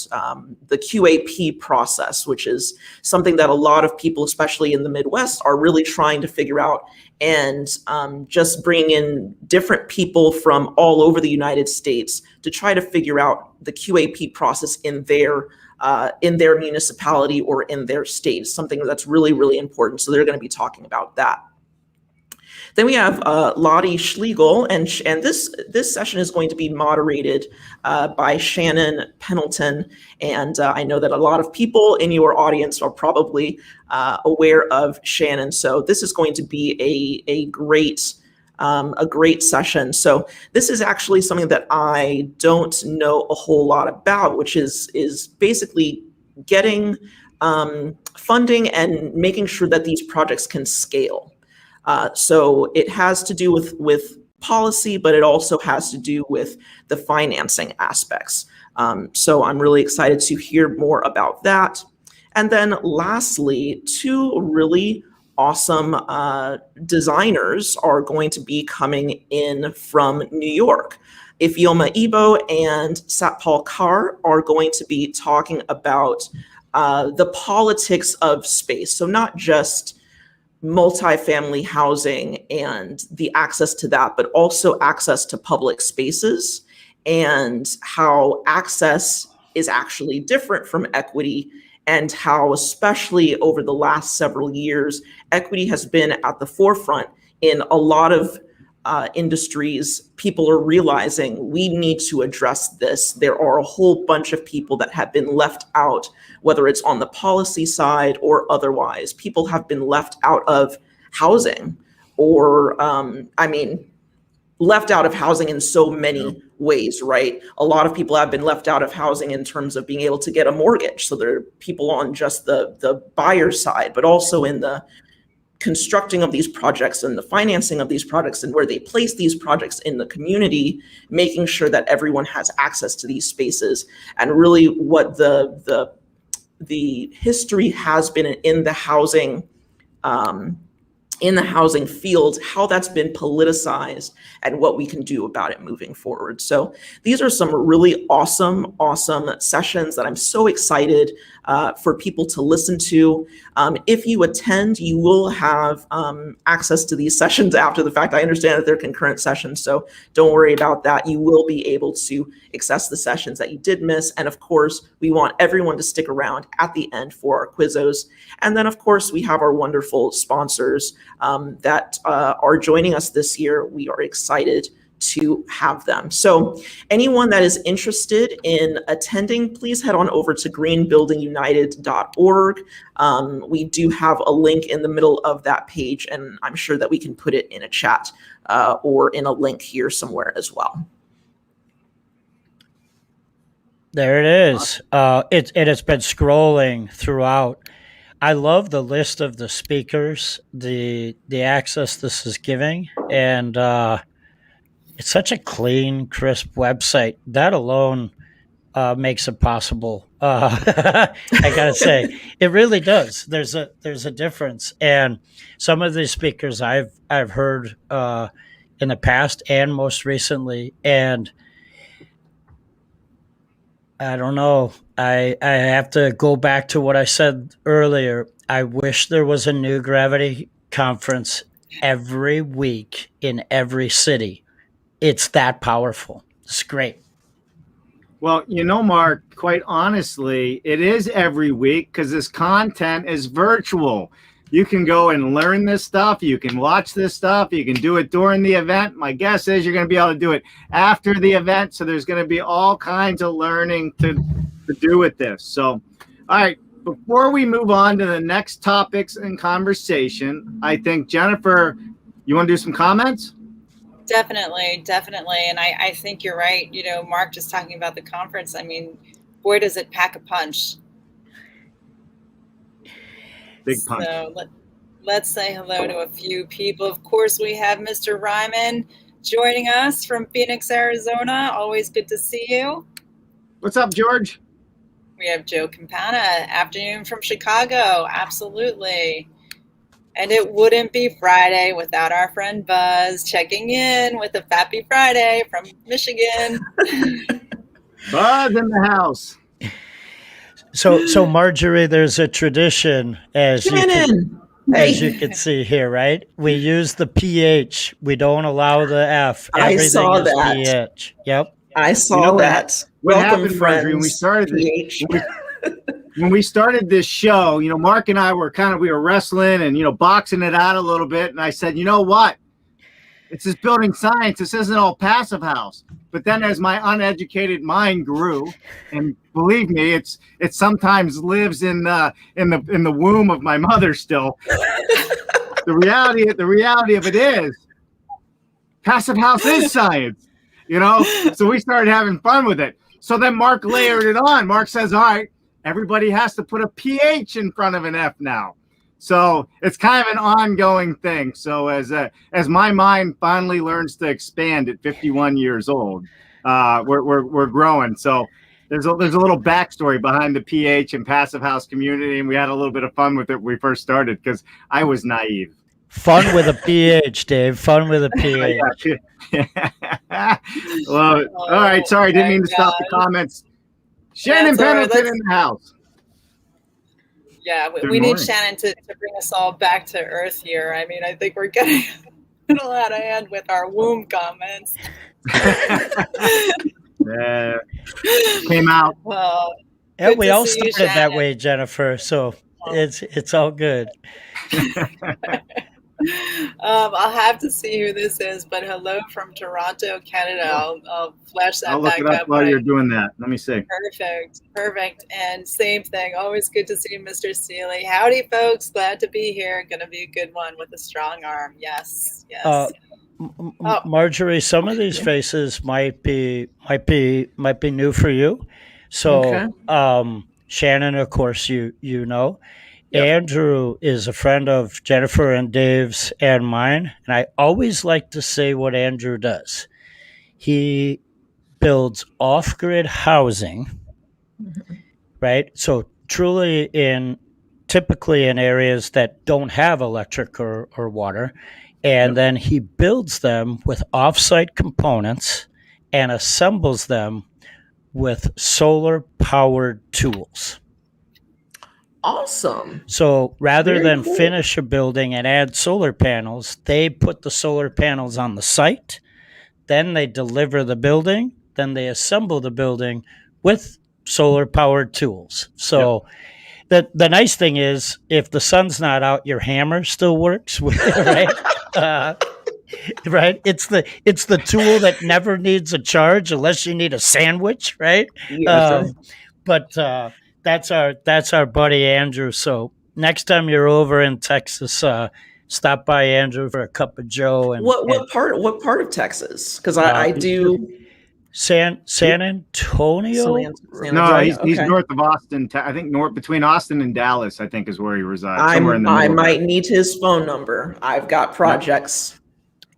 the QAP process, which is something that a lot of people, especially in the Midwest, are really trying to figure out, and just bring in different people from all over the United States to try to figure out the QAP process in their municipality or in their state, something that's really, really important. So they're going to be talking about that. Then we have Lottie Schlegel, and this session is going to be moderated by Shannon Pendleton. And I know that a lot of people in your audience are probably aware of Shannon. So this is going to be a great session. So this is actually something that I don't know a whole lot about, which is basically getting funding and making sure that these projects can scale. So it has to do with policy, but it also has to do with the financing aspects. So I'm really excited to hear more about that. And then lastly, two really awesome designers are going to be coming in from New York. Ifioma Ebo and Satpal Kar are going to be talking about the politics of space. So not just multifamily housing and the access to that, but also access to public spaces and how access is actually different from equity, and how, especially over the last several years, equity has been at the forefront in a lot of industries. People are realizing we need to address this. There are a whole bunch of people that have been left out, whether it's on the policy side or otherwise. People have been left out of housing, or left out of housing in so many ways, right? A lot of people have been left out of housing in terms of being able to get a mortgage. So there are people on just the buyer side, but also in the constructing of these projects and the financing of these projects and where they place these projects in the community, making sure that everyone has access to these spaces. And really what the history has been in the housing field, how that's been politicized and what we can do about it moving forward. So these are some really awesome sessions that I'm so excited for people to listen to. If you attend, you will have access to these sessions after the fact. I understand that they're concurrent sessions, so don't worry about that. You will be able to access the sessions that you did miss. And of course, we want everyone to stick around at the end for our Quizzos. And then of course, we have our wonderful sponsors that are joining us this year. We are excited to have them. So anyone that is interested in attending, please head on over to greenbuildingunited.org. We do have a link in the middle of that page, and I'm sure that we can put it in a chat or in a link here somewhere as well. There it is. It has been scrolling throughout. I love the list of the speakers, the access this is giving, and it's such a clean, crisp website. That alone makes it possible. I gotta say, it really does. There's a difference, and some of the speakers I've heard in the past and most recently, and I don't know. I have to go back to what I said earlier. I wish there was a new Gravity conference every week in every city. It's that powerful. It's great. Well, Mark, quite honestly, it is every week because this content is virtual. You can go and learn this stuff. You can watch this stuff. You can do it during the event. My guess is you're going to be able to do it after the event. So there's going to be all kinds of learning to do with this. So, all right, before we move on to the next topics and conversation, I think, Jennifer, you want to do some comments? Definitely. And I think you're right. Mark just talking about the conference. I mean, boy, does it pack a punch. Big punch. So let's say hello to a few people. Of course, we have Mr. Ryman joining us from Phoenix, Arizona. Always good to see you. What's up, George? We have Joe Campana. Afternoon from Chicago. Absolutely. And it wouldn't be Friday without our friend Buzz checking in with a Happy Friday from Michigan. Buzz in the house. So Marjorie, there's a tradition as you can see here, right? We use the PH. We don't allow the F. Everything I saw is that. PH. Yep. I saw that. What Welcome, happened, friends. Marjorie, when we started PH. when we started this show, Mark and I were we were wrestling and, boxing it out a little bit. And I said, you know what? It's this building science. This isn't all passive house. But then as my uneducated mind grew, and believe me, it sometimes lives in the womb of my mother still. The reality of it is passive house is science, So we started having fun with it. So then Mark layered it on. Mark says, all right, everybody has to put a PH in front of an F now. So it's kind of an ongoing thing. So as my mind finally learns to expand at 51 years old, we're growing. So there's a little backstory behind the PH and passive house community, and we had a little bit of fun with it when we first started because I was naive. Fun with a PH, Dave. Fun with a PH. Love it. All right, sorry, didn't mean to stop the comments. Shannon Pendleton in the house. Yeah, we need Shannon to bring us all back to earth here. I mean, I think we're getting a little out of hand with our womb comments. Yeah, came out. Well, yeah, we all started that way, Jennifer. So it's all good. I'll have to see who this is, but hello from Toronto, Canada. I'll flash that I'll look back it up while you're doing that. Let me see. Perfect. And same thing. Always good to see Mr. Seeley. Howdy, folks. Glad to be here. Going to be a good one with a strong arm. Yes. Marjorie, some of these faces might be new for you. So, Shannon, of course, you know. Yep. Andrew is a friend of Jennifer and Dave's and mine, and I always like to say what Andrew does. He builds off-grid housing, right? So truly typically in areas that don't have electric or water, and then he builds them with off-site components and assembles them with solar-powered tools. Awesome. So rather Very than cool. finish a building and add solar panels, they put the solar panels on the site, then they deliver the building, then they assemble the building with solar powered tools. So the nice thing is, if the sun's not out, your hammer still works, right? Right? It's the tool that never needs a charge unless you need a sandwich, right? But that's our buddy Andrew. So next time you're over in Texas, stop by Andrew for a cup of Joe. And what part of Texas? Because I do San Antonio. No, he's Okay. north of Austin. I think north between Austin and Dallas, I think is where he resides. I Somewhere in the middle. might need his phone number. I've got projects.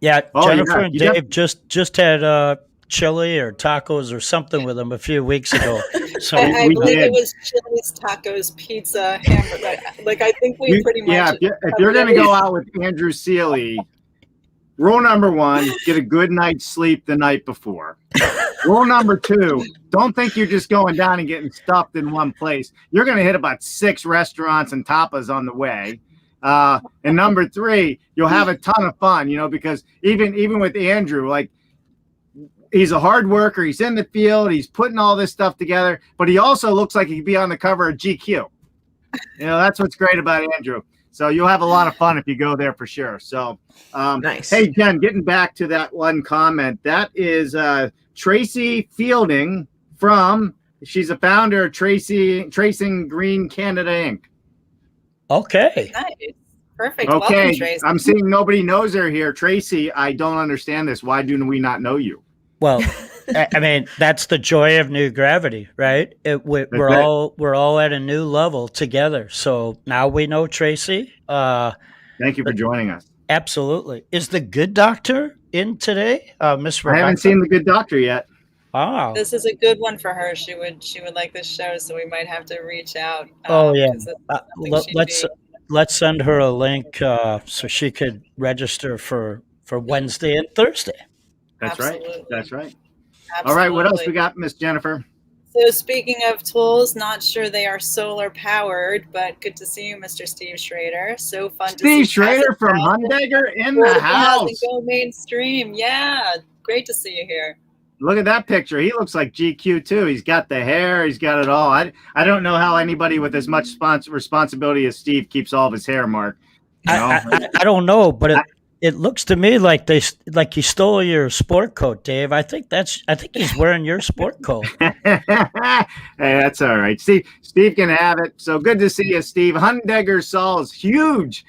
Yeah, Oh, Jennifer yeah, and you Dave just had chili or tacos or something with them a few weeks ago. So I we believe did. it was Chili's, tacos, pizza, hamburger. Like I think we pretty much. Yeah, if you're going to go out with Andrew Seeley, rule number 1, get a good night's sleep the night before. Rule number 2, don't think you're just going down and getting stuffed in one place. You're going to hit about 6 restaurants and tapas on the way. And number 3, you'll have a ton of fun, because even with Andrew, like, he's a hard worker. He's in the field. He's putting all this stuff together, but he also looks like he could be on the cover of GQ. That's what's great about Andrew. So you'll have a lot of fun if you go there for sure. So, Nice. Hey, Jen, getting back to that one comment, that is Tracy Fielding she's a founder of Tracing Green Canada Inc. okay. Nice. Perfect. Okay, Welcome, Tracy. I'm seeing nobody knows her here. Tracy, I don't understand this. Why do we not know you? Well, I mean, that's the joy of New Gravity, right? We're all at a new level together. So now we know Tracy. Thank you for joining us. Absolutely. Is the good doctor in today, Miss Rebecca? I haven't seen the good doctor yet. Oh, This is a good one for her. She would like this show, so we might have to reach out. Yeah. 'cause that's something Let's send her a link so she could register for Wednesday and Thursday. That's Absolutely. right. That's right. Absolutely. All right. What else we got, Miss Jennifer? So speaking of tools, not sure they are solar powered, but good to see you, Mr. Steve Schrader. So fun to see Steve Schrader from Hundegger in the house. Go mainstream. Yeah, great to see you here. Look at that picture. He looks like GQ too. He's got the hair. He's got it all. I don't know how anybody with as much responsibility as Steve keeps all of his hair, Mark. I don't know, but it looks to me like he stole your sport coat, Dave. I think he's wearing your sport coat. Hey, that's all right. Steve can have it. So good to see you, Steve. Hundegger Saul's huge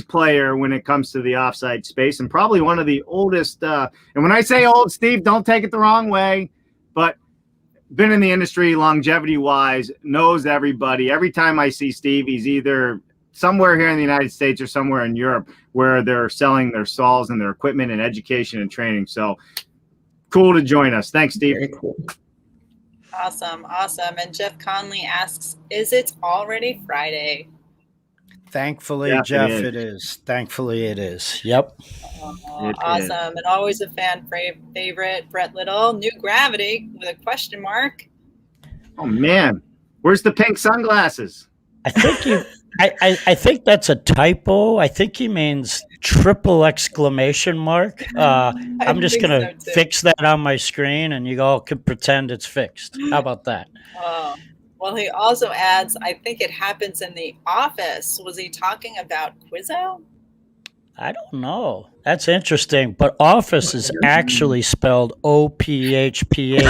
player when it comes to the offsite space, and probably one of the oldest. And when I say old, Steve, don't take it the wrong way, but been in the industry longevity wise, knows everybody. Every time I see Steve, he's either somewhere here in the United States or somewhere in Europe where they're selling their saws and their equipment and education and training. So cool to join us. Thanks, Steve. Very cool. Awesome. And Jeff Conley asks, is it already Friday? Thankfully, Yeah, Jeff, it it is. Thankfully, it is. Yep. It Awesome. is. And always a fan favorite, Brett Little. New Gravity with a question mark. Oh, man. Where's the pink sunglasses? I think I think that's a typo. I think he means triple exclamation mark. I'm just going to fix that on my screen and you all can pretend it's fixed. How about that? Oh. Well, he also adds, I think it happens in the office. Was he talking about Quizzo? I don't know. That's interesting. But office is actually spelled OPHPHICE.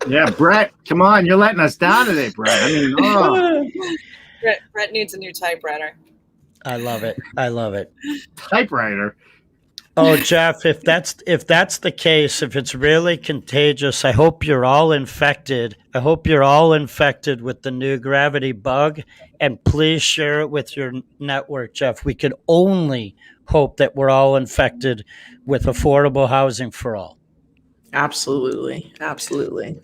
Yeah, Brett, come on. You're letting us down today, Brett. I mean, Brett needs a new typewriter. I love it. Typewriter. Oh, Jeff, if that's the case, if it's really contagious, I hope you're all infected. I hope you're all infected with the new Gravity bug, and please share it with your network, Jeff. We could only hope that we're all infected with affordable housing for all. Absolutely. Absolutely.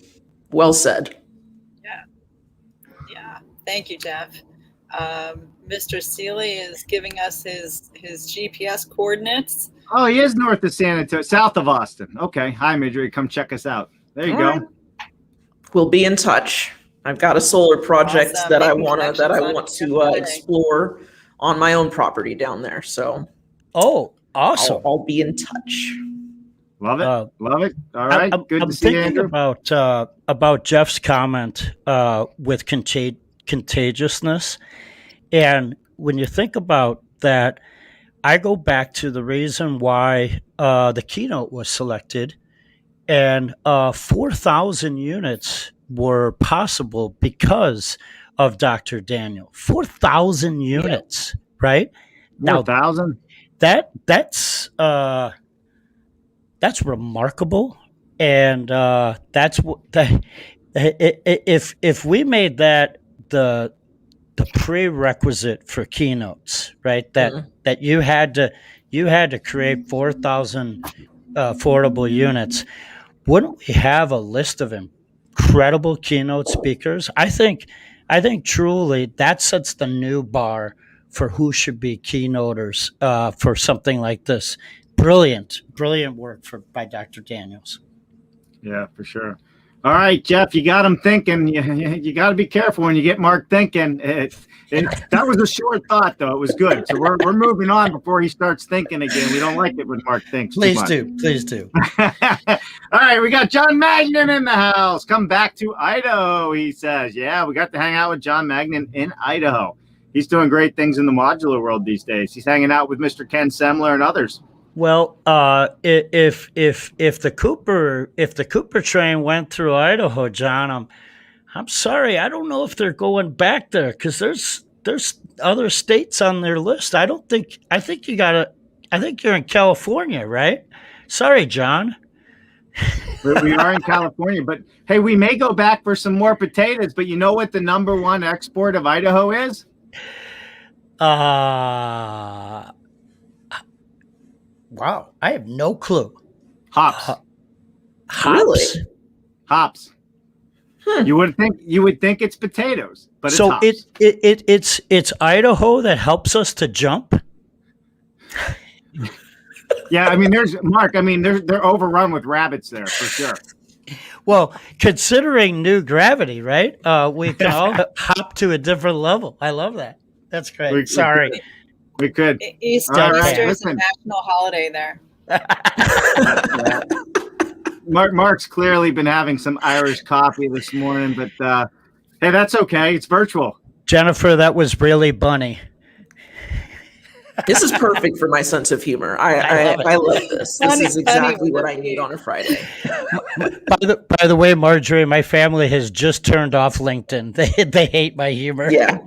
Well said. Yeah. Thank you, Jeff. Mr. Seeley is giving us his GPS coordinates. Oh, he is north of San Antonio, south of Austin. Okay. Hi, Marjorie. Come check us out. There you All go. right. We'll be in touch. I've got a solar project Awesome. that I Making want connections to on Friday. explore on my own property down there. So Oh, awesome. I'll be in touch. Love it. Love it. All right. Good I'm to see you, thinking Andrew. about Jeff's comment with contagiousness, and when you think about that, I go back to the reason why the keynote was selected, and 4,000 units were possible because of Dr. Daniel. 4,000 units, right? Now 4,000? that's remarkable, and that's what if we made that the prerequisite for keynotes, right? That you had to create 4,000 affordable units. Wouldn't we have a list of incredible keynote speakers? I think truly that sets the new bar for who should be keynoters for something like this. Brilliant work by Dr. Daniels. Yeah, for sure. All right, Jeff, you got him thinking. You got to be careful when you get Mark thinking. That was a short thought, though. It was good. So we're moving on before he starts thinking again. We don't like it when Mark thinks. Please do. All right, we got John Magnan in the house. Come back to Idaho, he says. Yeah, we got to hang out with John Magnan in Idaho. He's doing great things in the modular world these days. He's hanging out with Mr. Ken Semler and others. Well, if the Cooper train went through Idaho, John, I'm sorry, I don't know if they're going back there because there's other states on their list. I think you're in California, right? Sorry, John. We are in California, but hey, we may go back for some more potatoes. But you know what the number one export of Idaho is? Wow, I have no clue. Hops. Hops? Really? Hops. You would think it's potatoes, but it's so hops. it's Idaho that helps us to jump. Yeah, I mean, they're overrun with rabbits there for sure. Well, considering new gravity, right? We can all hop to a different level. I love that. That's great. Sorry. We could. Easter is a national holiday there. Mark's clearly been having some Irish coffee this morning, but hey, that's okay. It's virtual. Jennifer, that was really bunny. This is perfect for my sense of humor. I love this. This is exactly what I need on a Friday. By the way, Marjorie, my family has just turned off LinkedIn. They hate my humor. Yeah.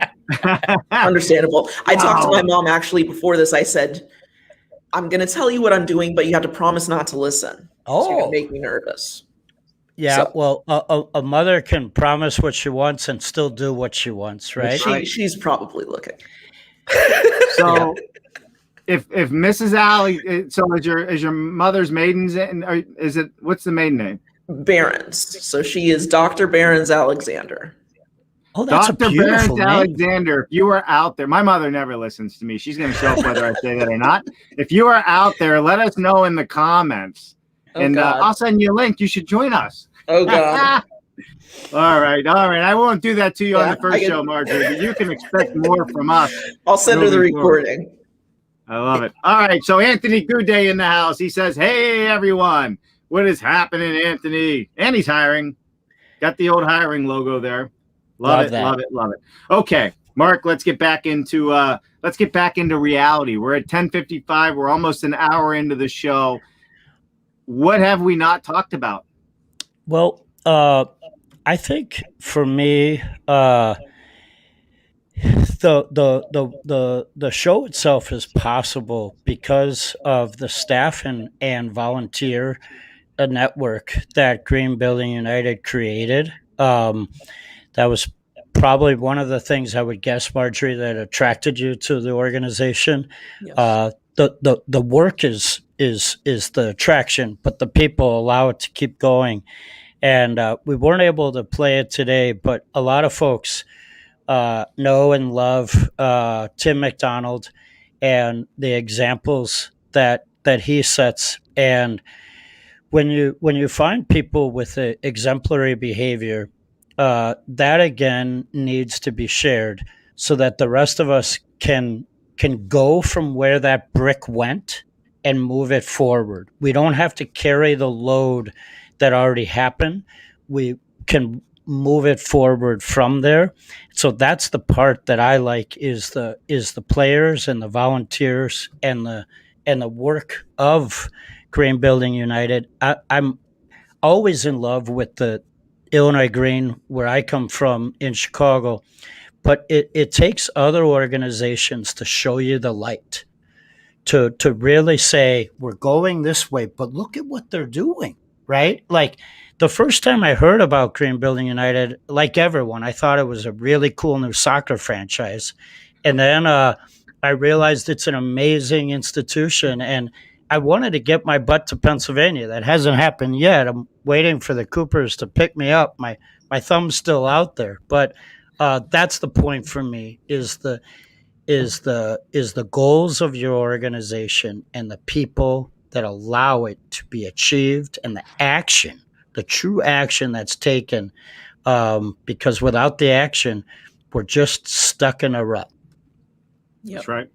Understandable. I talked to my mom actually before this. I said, I'm going to tell you what I'm doing, but you have to promise not to listen. Oh. So you're going to make me nervous. Yeah, so, well, a mother can promise what she wants and still do what she wants, right? She's probably looking. So, if Mrs. Alley, so is your mother's maiden's, what's the maiden name? Behrens. So she is Dr. Behrens Alexander. Oh, that's Dr. a beautiful Behrens name. Alexander, if you are out there, my mother never listens to me. She's going to show up whether I say that or not. If you are out there, let us know in the comments. And I'll send you a link. You should join us. Oh, God. All right. I won't do that to you on the first show, Marjorie, but you can expect more from us. I'll send her the recording. Forward. I love it. All right. So Anthony Goudet in the house. He says, hey, everyone. What is happening, Anthony? And he's hiring. Got the old hiring logo there. Love it. Okay, Mark, let's get back into reality. We're at 10:55. We're almost an hour into the show. What have we not talked about? Well, I think for me, the show itself is possible because of the staff and volunteer network that Green Building United created. That was probably one of the things I would guess, Marjorie, that attracted you to the organization. Yes. The work is the attraction, but the people allow it to keep going. And we weren't able to play it today, but a lot of folks know and love Tim McDonald and the examples that he sets. And when you find people with exemplary behavior, that again needs to be shared so that the rest of us can go from where that brick went and move it forward. We don't have to carry the load that already happened. We can move it forward from there. So that's the part that I like is the players and the volunteers and the work of Green Building United. I'm always in love with the Illinois Green, where I come from in Chicago, but it takes other organizations to show you the light, to really say, we're going this way, but look at what they're doing, right? Like the first time I heard about Green Building United, like everyone, I thought it was a really cool new soccer franchise. And then I realized it's an amazing institution, and I wanted to get my butt to Pennsylvania. That hasn't happened yet. I'm waiting for the Coopers to pick me up. My thumb's still out there, but that's the point for me: is the goals of your organization and the people that allow it to be achieved, and the action, the true action that's taken. Because without the action, we're just stuck in a rut. Yep. That's right.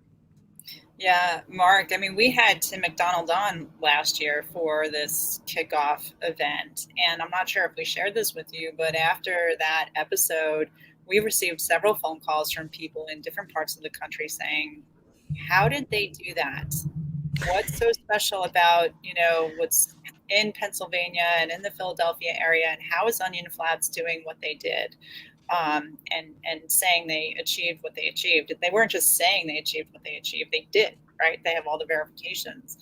Yeah, Mark, I mean, we had Tim McDonald on last year for this kickoff event, and I'm not sure if we shared this with you, but after that episode, we received several phone calls from people in different parts of the country saying, how did they do that? What's so special about, what's in Pennsylvania and in the Philadelphia area, and how is Onion Flats doing what they did? And saying they achieved what they achieved. They weren't just saying they achieved what they achieved, they did, right? They have all the verifications.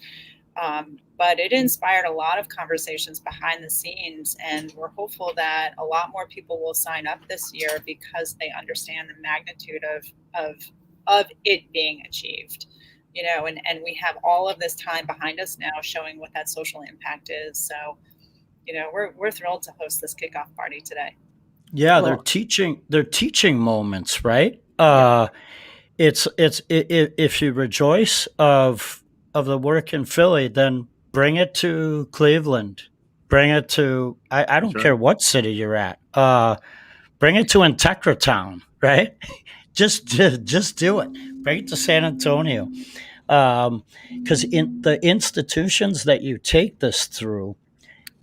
But it inspired a lot of conversations behind the scenes, and we're hopeful that a lot more people will sign up this year because they understand the magnitude of it being achieved. And we have all of this time behind us now showing what that social impact is. So, we're thrilled to host this kickoff party today. Yeah, they're teaching moments, right? It's if you rejoice of the work in Philly, then bring it to Cleveland, bring it to I don't care what city you're at. Bring it to Integra Town, right? just do it. Bring it to San Antonio, because in the institutions that you take this through,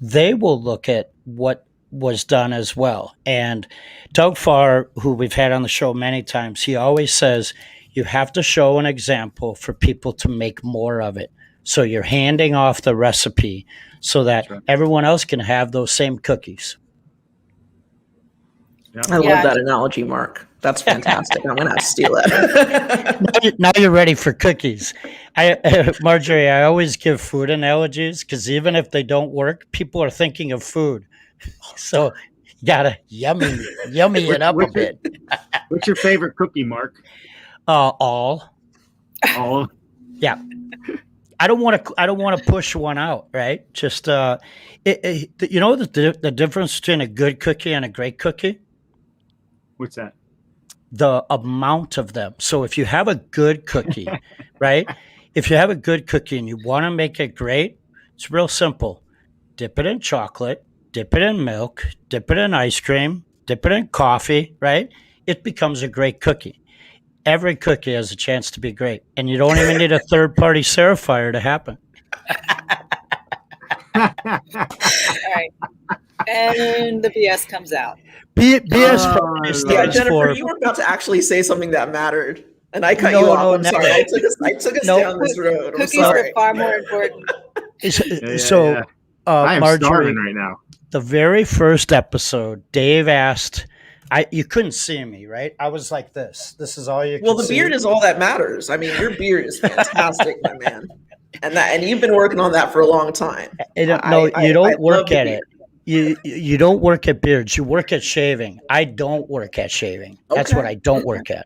they will look at what was done as well. And Doug Farr, who we've had on the show many times, he always says you have to show an example for people to make more of it. So you're handing off the recipe so that everyone else can have those same cookies. Yeah. I love that analogy, Mark. That's fantastic. I'm going to have to steal it. Now you're ready for cookies. Marjorie, I always give food analogies because even if they don't work, people are thinking of food. So you gotta yummy it up a bit. What's your favorite cookie, Mark? All. Yeah. I don't want to push one out, right? Just the difference between a good cookie and a great cookie? What's that? The amount of them. So if you have a good cookie, right? If you have a good cookie and you want to make it great, it's real simple. Dip it in chocolate. Dip it in milk, dip it in ice cream, dip it in coffee, right? It becomes a great cookie. Every cookie has a chance to be great. And you don't even need a third-party certifier to happen. All right. And the BS comes out. BS stands Jennifer, you were about to actually say something that mattered. And I cut you off. I'm sorry. I took us down this road. Cookies are far more important. I am Marjorie, starving right now. The very first episode, Dave asked You couldn't see me, right? I was like this. This is all you. Well, could the see. beard is all that matters. I mean, your beard is fantastic, my man, and you've been working on that for a long time. No, you don't I work love the at beard. it. You don't work at beards. You work at shaving. I don't work at shaving. That's what Okay. I don't work at.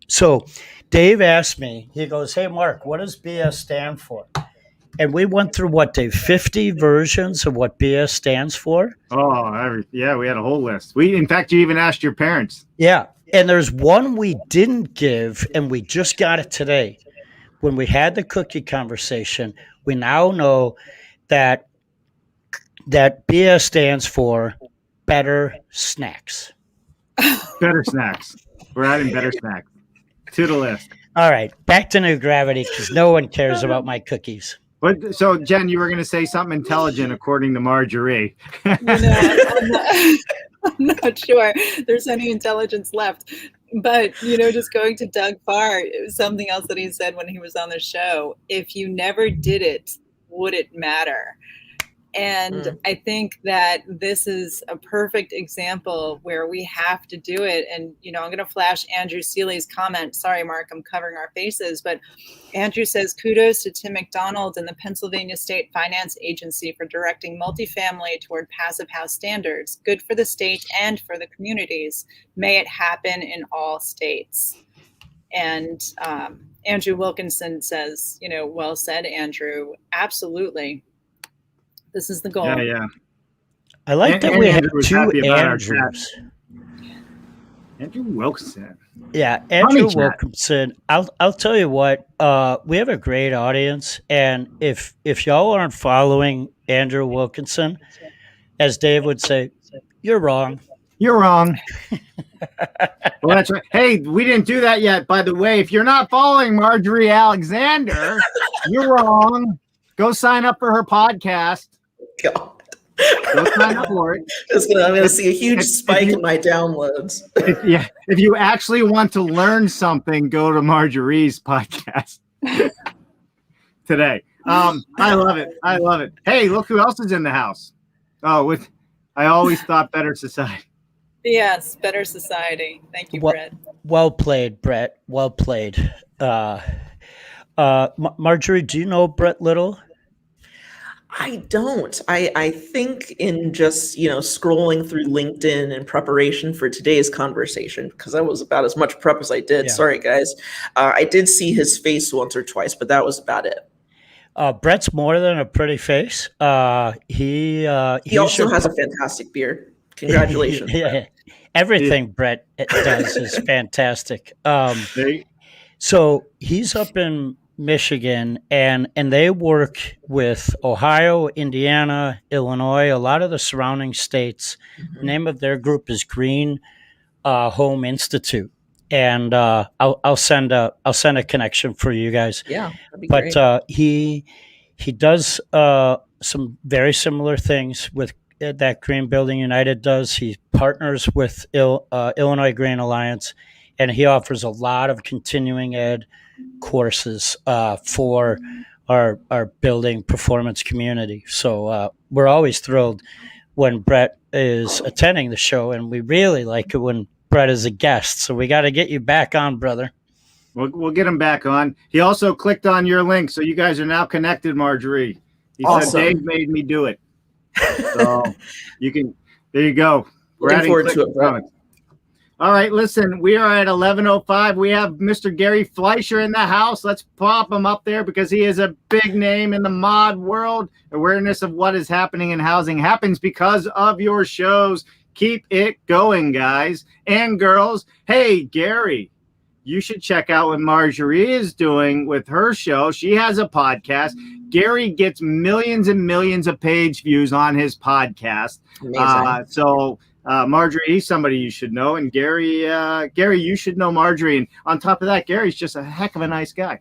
So Dave asked me. He goes, "Hey, Mark, what does BS stand for?" And we went through what, Dave, 50 versions of what BS stands for. Oh, yeah, we had a whole list. In fact, you even asked your parents. Yeah. And there's one we didn't give, and we just got it today. When we had the cookie conversation, we now know that BS stands for better snacks. Better snacks. We're adding better snacks to the list. All right, back to New Gravity, because no one cares about my cookies. But so, Jen, you were going to say something intelligent, according to Marjorie. I'm not sure there's any intelligence left. But, just going to Doug Farr, it was something else that he said when he was on the show. If you never did it, would it matter? And I think that this is a perfect example where we have to do it. And, I'm going to flash Andrew Seeley's comment. Sorry, Mark, I'm covering our faces. But Andrew says, kudos to Tim McDonald and the Pennsylvania State Finance Agency for directing multifamily toward passive house standards. Good for the state and for the communities. May it happen in all states. And Andrew Wilkinson says, well said, Andrew. Absolutely. This is the goal. Yeah. I like that we have Andrew was two happy about our Andrews. Andrew Wilkinson. Yeah, Andrew Funny chat. Wilkinson. I'll tell you what. We have a great audience, and if y'all aren't following Andrew Wilkinson, as Dave would say, you're wrong. You're wrong. Well, that's right. Hey, we didn't do that yet. By the way, if you're not following Marjorie Alexander, you're wrong. Go sign up for her podcast. God. Go sign up for it. I'm going to see a huge spike in my downloads. If you actually want to learn something, go to Marjorie's podcast today. I love it. Hey, look who else is in the house. I always thought Better Society. Yes, Better Society. Thank you, Brett. Well played, Brett. Well played. Marjorie, do you know Brett Little? I don't. I think in just, scrolling through LinkedIn in preparation for today's conversation, because that was about as much prep as I did. Yeah. Sorry, guys. I did see his face once or twice, but that was about it. Brett's more than a pretty face. He also has a fantastic beard. Congratulations. Yeah. Everything Brett does is fantastic. So he's up in Michigan, and they work with Ohio, Indiana, Illinois, a lot of the surrounding states. Mm-hmm. The name of their group is Green Home Institute, and I'll send a connection for you guys. Yeah, that'd be great. He does some very similar things with that Green Building United does. He partners with Illinois Green Alliance, and he offers a lot of continuing ed courses for our building performance community. So we're always thrilled when Brett is attending the show, and we really like it when Brett is a guest. So we got to get you back on, brother. We'll get him back on. He also clicked on your link, so you guys are now connected, Marjorie. He said Dave made me do it. So there you go. We're looking forward to it, Brett. All right, listen, we are at 11:05. We have Mr. Gary Fleischer in the house. Let's pop him up there because he is a big name in the mod world. Awareness of what is happening in housing happens because of your shows. Keep it going, guys and girls. Hey, Gary, you should check out what Marjorie is doing with her show. She has a podcast. Gary gets millions and millions of page views on his podcast. Marjorie, he's somebody you should know. And Gary, you should know Marjorie. And on top of that, Gary's just a heck of a nice guy.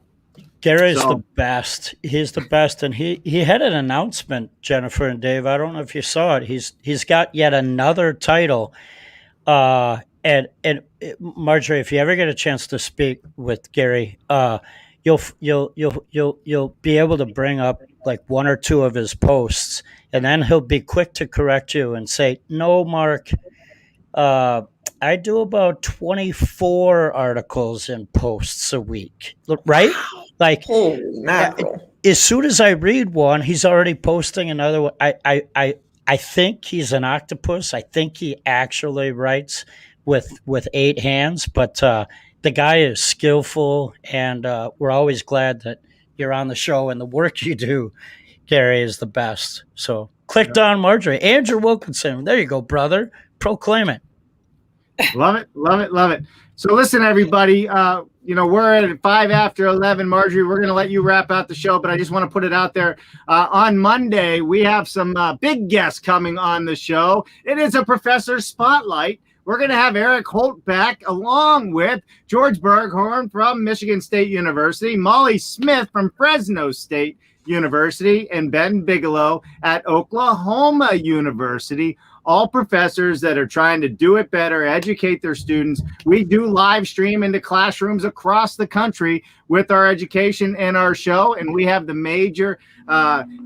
Gary's the best. He's the best. And he had an announcement, Jennifer and Dave. I don't know if you saw it. He's got yet another title. And Marjorie, if you ever get a chance to speak with Gary, you'll be able to bring up like one or two of his posts, and then he'll be quick to correct you and say, "No, Mark, I do about 24 articles and posts a week, right? Like, Holy mackerel. as soon as I read one, he's already posting another one. I think he's an octopus. I think he actually writes with 8 hands, but the guy is skillful, and we're always glad that you're on the show, and the work you do, Gary, is the best. So clicked on Marjorie. Andrew Wilkinson. There you go, brother. Proclaim it. Love it, love it, love it. So listen, everybody, we're at 5 after 11. Marjorie, we're going to let you wrap out the show, but I just want to put it out there. On Monday, we have some big guests coming on the show. It is a professor spotlight. We're going to have Eric Holt back, along with George Berghorn from Michigan State University, Molly Smith from Fresno State University, and Ben Bigelow at Oklahoma University. All professors that are trying to do it better, educate their students. We do live stream into classrooms across the country with our education and our show. And we have the major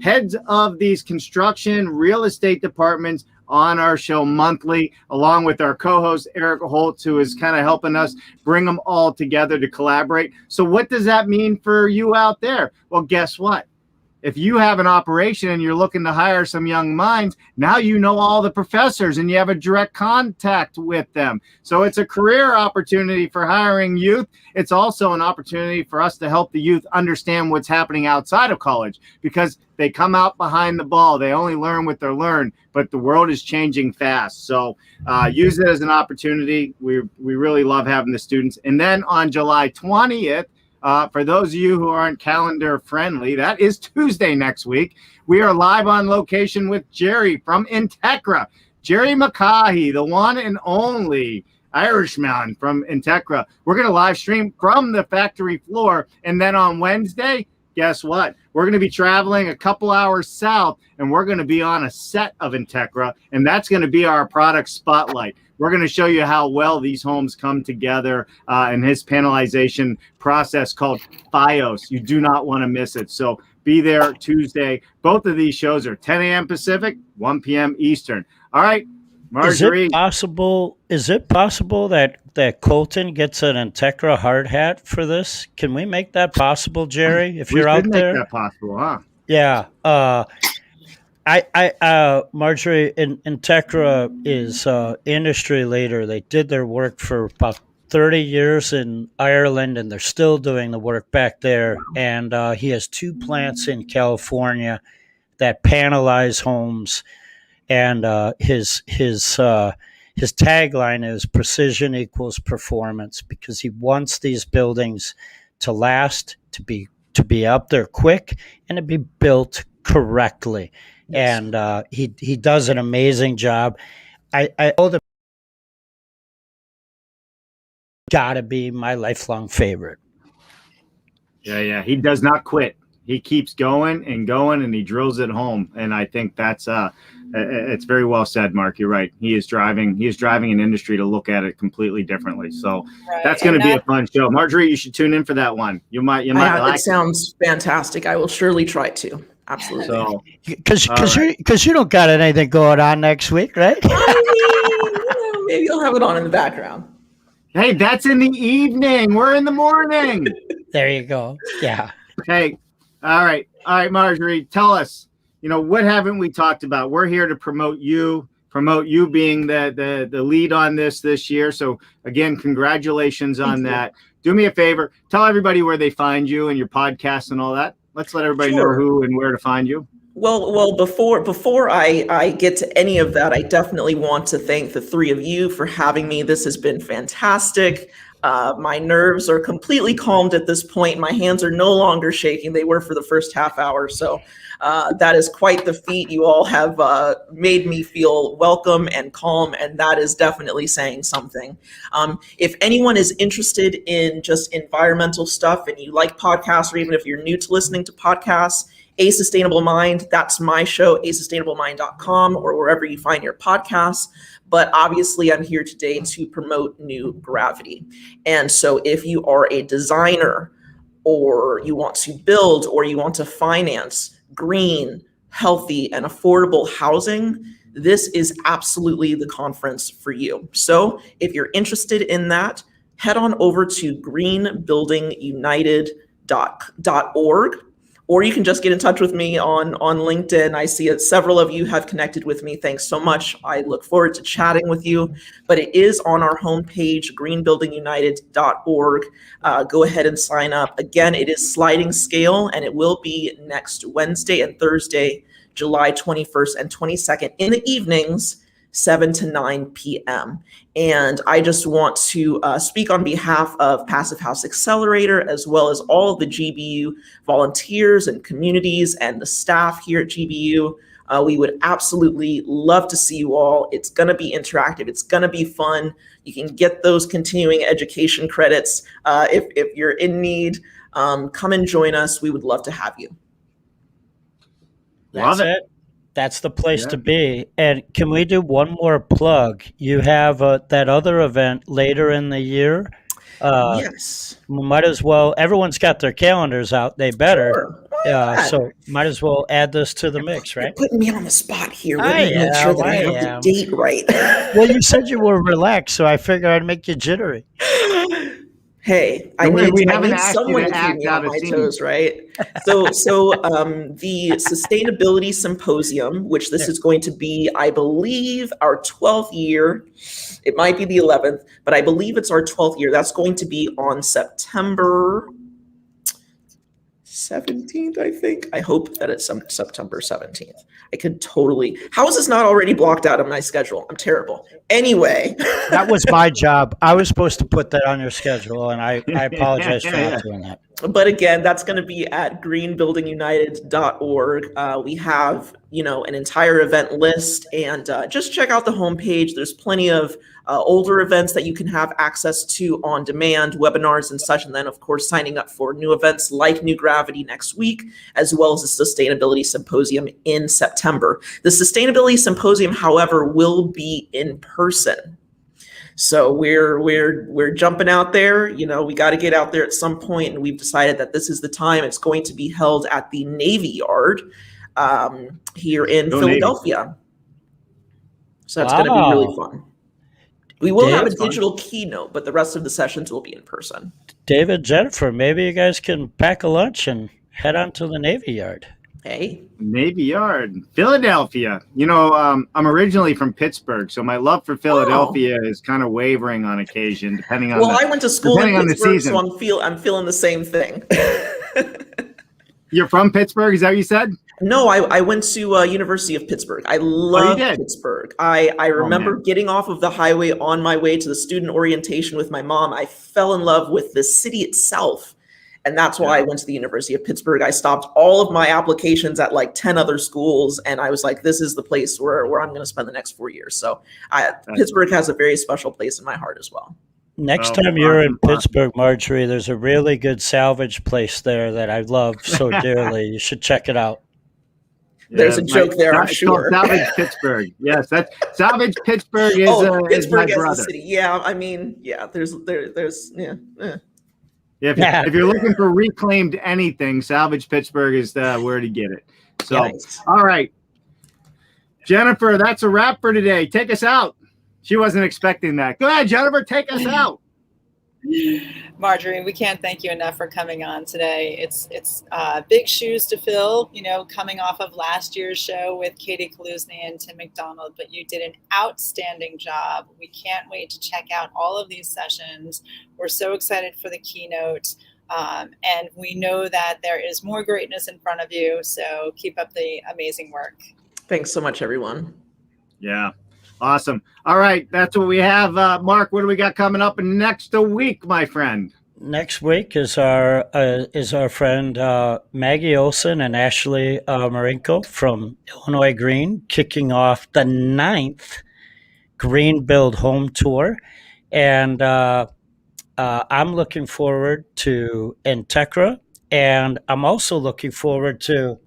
heads of these construction real estate departments on our show monthly, along with our co-host, Eric Holtz, who is kind of helping us bring them all together to collaborate. So what does that mean for you out there? Well, guess what? If you have an operation and you're looking to hire some young minds, now you know all the professors and you have a direct contact with them. So it's a career opportunity for hiring youth. It's also an opportunity for us to help the youth understand what's happening outside of college, because they come out behind the ball. They only learn what they learn, but the world is changing fast. So use it as an opportunity. We really love having the students. And then on July 20th, for those of you who aren't calendar friendly, that is Tuesday next week. We are live on location with Jerry from Integra. Jerry McCahey, the one and only Irishman from Integra. We're going to live stream from the factory floor. And then on Wednesday, guess what? We're going to be traveling a couple hours south, and we're going to be on a set of Integra, and that's going to be our product spotlight. We're going to show you how well these homes come together in his panelization process called FIOS. You do not want to miss it. So be there Tuesday. Both of these shows are 10 a.m. Pacific, 1 p.m. Eastern. All right, Marjorie. Is it possible that Colton gets an Integra hard hat for this? Can we make that possible, Jerry? If you're out there, make that possible, huh? Yeah. Marjorie, Integra is industry leader. They did their work for about 30 years in Ireland, and they're still doing the work back there. And he has 2 plants in California that panelize homes. And his tagline is precision equals performance, because he wants these buildings to last, to be up there quick, and to be built correctly. Yes. And he does an amazing job. I know that gotta be my lifelong favorite. Yeah. He does not quit. He keeps going, and he drills it home. And I think that's it's very well said, Mark. You're right. He is driving an industry to look at it completely differently. So that's going to be a fun show. Marjorie, you should tune in for that one. You might like it. Sounds fantastic. I will surely try to. Absolutely. So, because you don't got anything going on next week, right? Maybe you'll have it on in the background. Hey, that's in the evening. We're in the morning. There you go. Yeah. Hey, all right, Marjorie, tell us, what haven't we talked about? We're here to promote you being the lead on this year. So again, congratulations on that. Do me a favor, tell everybody where they find you and your podcast and all that. Let's let everybody know who and where to find you. Well, before I get to any of that, I definitely want to thank the 3 of you for having me. This has been fantastic. My nerves are completely calmed at this point. My hands are no longer shaking. They were for the first half hour. So that is quite the feat. You all have made me feel welcome and calm, and that is definitely saying something. If anyone is interested in just environmental stuff and you like podcasts, or even if you're new to listening to podcasts, A Sustainable Mind, that's my show, asustainablemind.com, or wherever you find your podcasts. But obviously, I'm here today to promote New Gravity. And so if you are a designer, or you want to build, or you want to finance green, healthy, and affordable housing, this is absolutely the conference for you. So if you're interested in that, head on over to greenbuildingunited.org, or you can just get in touch with me on LinkedIn. I see several of you have connected with me. Thanks so much. I look forward to chatting with you. But it is on our homepage, greenbuildingunited.org. Go ahead and sign up. Again, it is sliding scale, and it will be next Wednesday and Thursday, July 21st and 22nd in the evenings, 7 to 9 p.m. And I just want to speak on behalf of Passive House Accelerator, as well as all of the GBU volunteers and communities and the staff here at GBU. We would absolutely love to see you all. It's going to be interactive. It's going to be fun. You can get those continuing education credits if you're in need. Come and join us. We would love to have you. That's it. That's the place to be. And can we do one more plug? You have that other event later in the year. Yes. Might as well. Everyone's got their calendars out. They better. Sure. So might as well add this to the mix, right? You're putting me on the spot here. Let me make sure that I have the date right. Well, you said you were relaxed, so I figured I'd make you jittery. Hey, I need someone to keep me on my toes, right? So the Sustainability Symposium, which this is going to be, I believe, our 12th year. It might be the 11th, but I believe it's our 12th year. That's going to be on September 17th, I think. I hope that it's September 17th. I could totally. How is this not already blocked out on my schedule? I'm terrible. Anyway. That was my job. I was supposed to put that on your schedule, and I apologize for not doing that. But again, that's going to be at greenbuildingunited.org. We have, an entire event list, and just check out the homepage. There's plenty of older events that you can have access to on demand, webinars and such. And then, of course, signing up for new events like New Gravity next week, as well as the Sustainability Symposium in September. The Sustainability Symposium, however, will be in person. So we're jumping out there. We got to get out there at some point, and we've decided that this is the time. It's going to be held at the Navy Yard here in Philadelphia. Navy. So that's going to be really fun. We will have a digital keynote, but the rest of the sessions will be in person. David, Jennifer, maybe you guys can pack a lunch and head on to the Navy Yard. Hey. Navy Yard, Philadelphia. I'm originally from Pittsburgh, so my love for Philadelphia is kind of wavering on occasion, depending on. Well, I went to school in Pittsburgh, so I'm feeling the same thing. You're from Pittsburgh, is that what you said? No, I went to University of Pittsburgh. I love Pittsburgh. I remember getting off of the highway on my way to the student orientation with my mom. I fell in love with the city itself. And that's why I went to the University of Pittsburgh. I stopped all of my applications at like 10 other schools. And I was like, this is the place where I'm going to spend the next 4 years. So Pittsburgh has a very special place in my heart as well. Next time you're in Pittsburgh, Marjorie, there's a really good salvage place there that I love so dearly. You should check it out. There's a joke there, I'm sure. Salvage Pittsburgh. Yes, that's Salvage Pittsburgh is Pittsburgh is my brother. The city. Yeah, I mean, there's If you're looking for reclaimed anything, Salvage Pittsburgh is where to get it. So, nice. All right, Jennifer, that's a wrap for today. Take us out. She wasn't expecting that. Go ahead, Jennifer, take us out. Marjorie, we can't thank you enough for coming on today. It's big shoes to fill, coming off of last year's show with Katie Kaluzny and Tim McDonald, but you did an outstanding job. We can't wait to check out all of these sessions. We're so excited for the keynote, and we know that there is more greatness in front of you, so keep up the amazing work. Thanks so much, everyone. Yeah. Awesome. All right. That's what we have. Mark, what do we got coming up next week, my friend? Next week is our friend Maggie Olson and Ashley Marinko from Illinois Green, kicking off the 9th Green Build Home Tour. And I'm looking forward to Integra, and I'm also looking forward to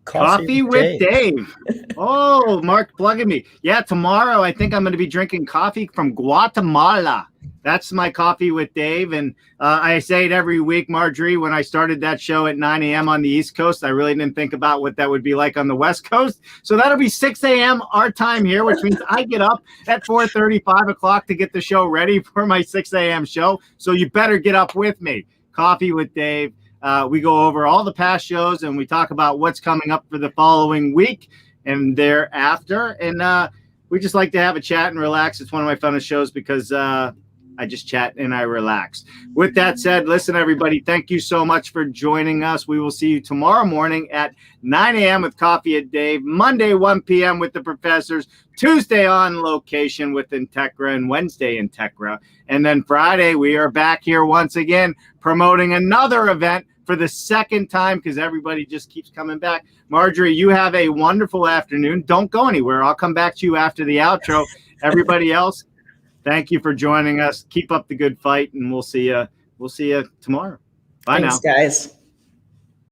Coffee with Dave. Oh, Mark plugging me. Yeah, tomorrow I think I'm going to be drinking coffee from Guatemala. that's my Coffee with Dave. And I say it every week, Marjorie, when I started that show at 9 a.m. on the East Coast, I really didn't think about what that would be like on the West Coast. So that'll be 6 a.m. our time here, which means I get up at 4:30, 5 o'clock to get the show ready for my 6 a.m. show. So you better get up with me. Coffee with Dave. We go over all the past shows and we talk about what's coming up for the following week and thereafter. And we just like to have a chat and relax. It's one of my funnest shows because I just chat and I relax. With that said, listen, everybody, thank you so much for joining us. We will see you tomorrow morning at 9 a.m. with Coffee at Dave, Monday, 1 p.m. with the professors, Tuesday on location with Integra, and Wednesday Integra. And then Friday, we are back here once again promoting another event for the second time because everybody just keeps coming back. Marjorie, you have a wonderful afternoon. Don't go anywhere. I'll come back to you after the outro. Everybody else, thank you for joining us. Keep up the good fight, and we'll see you tomorrow. Bye. Thanks, now. guys.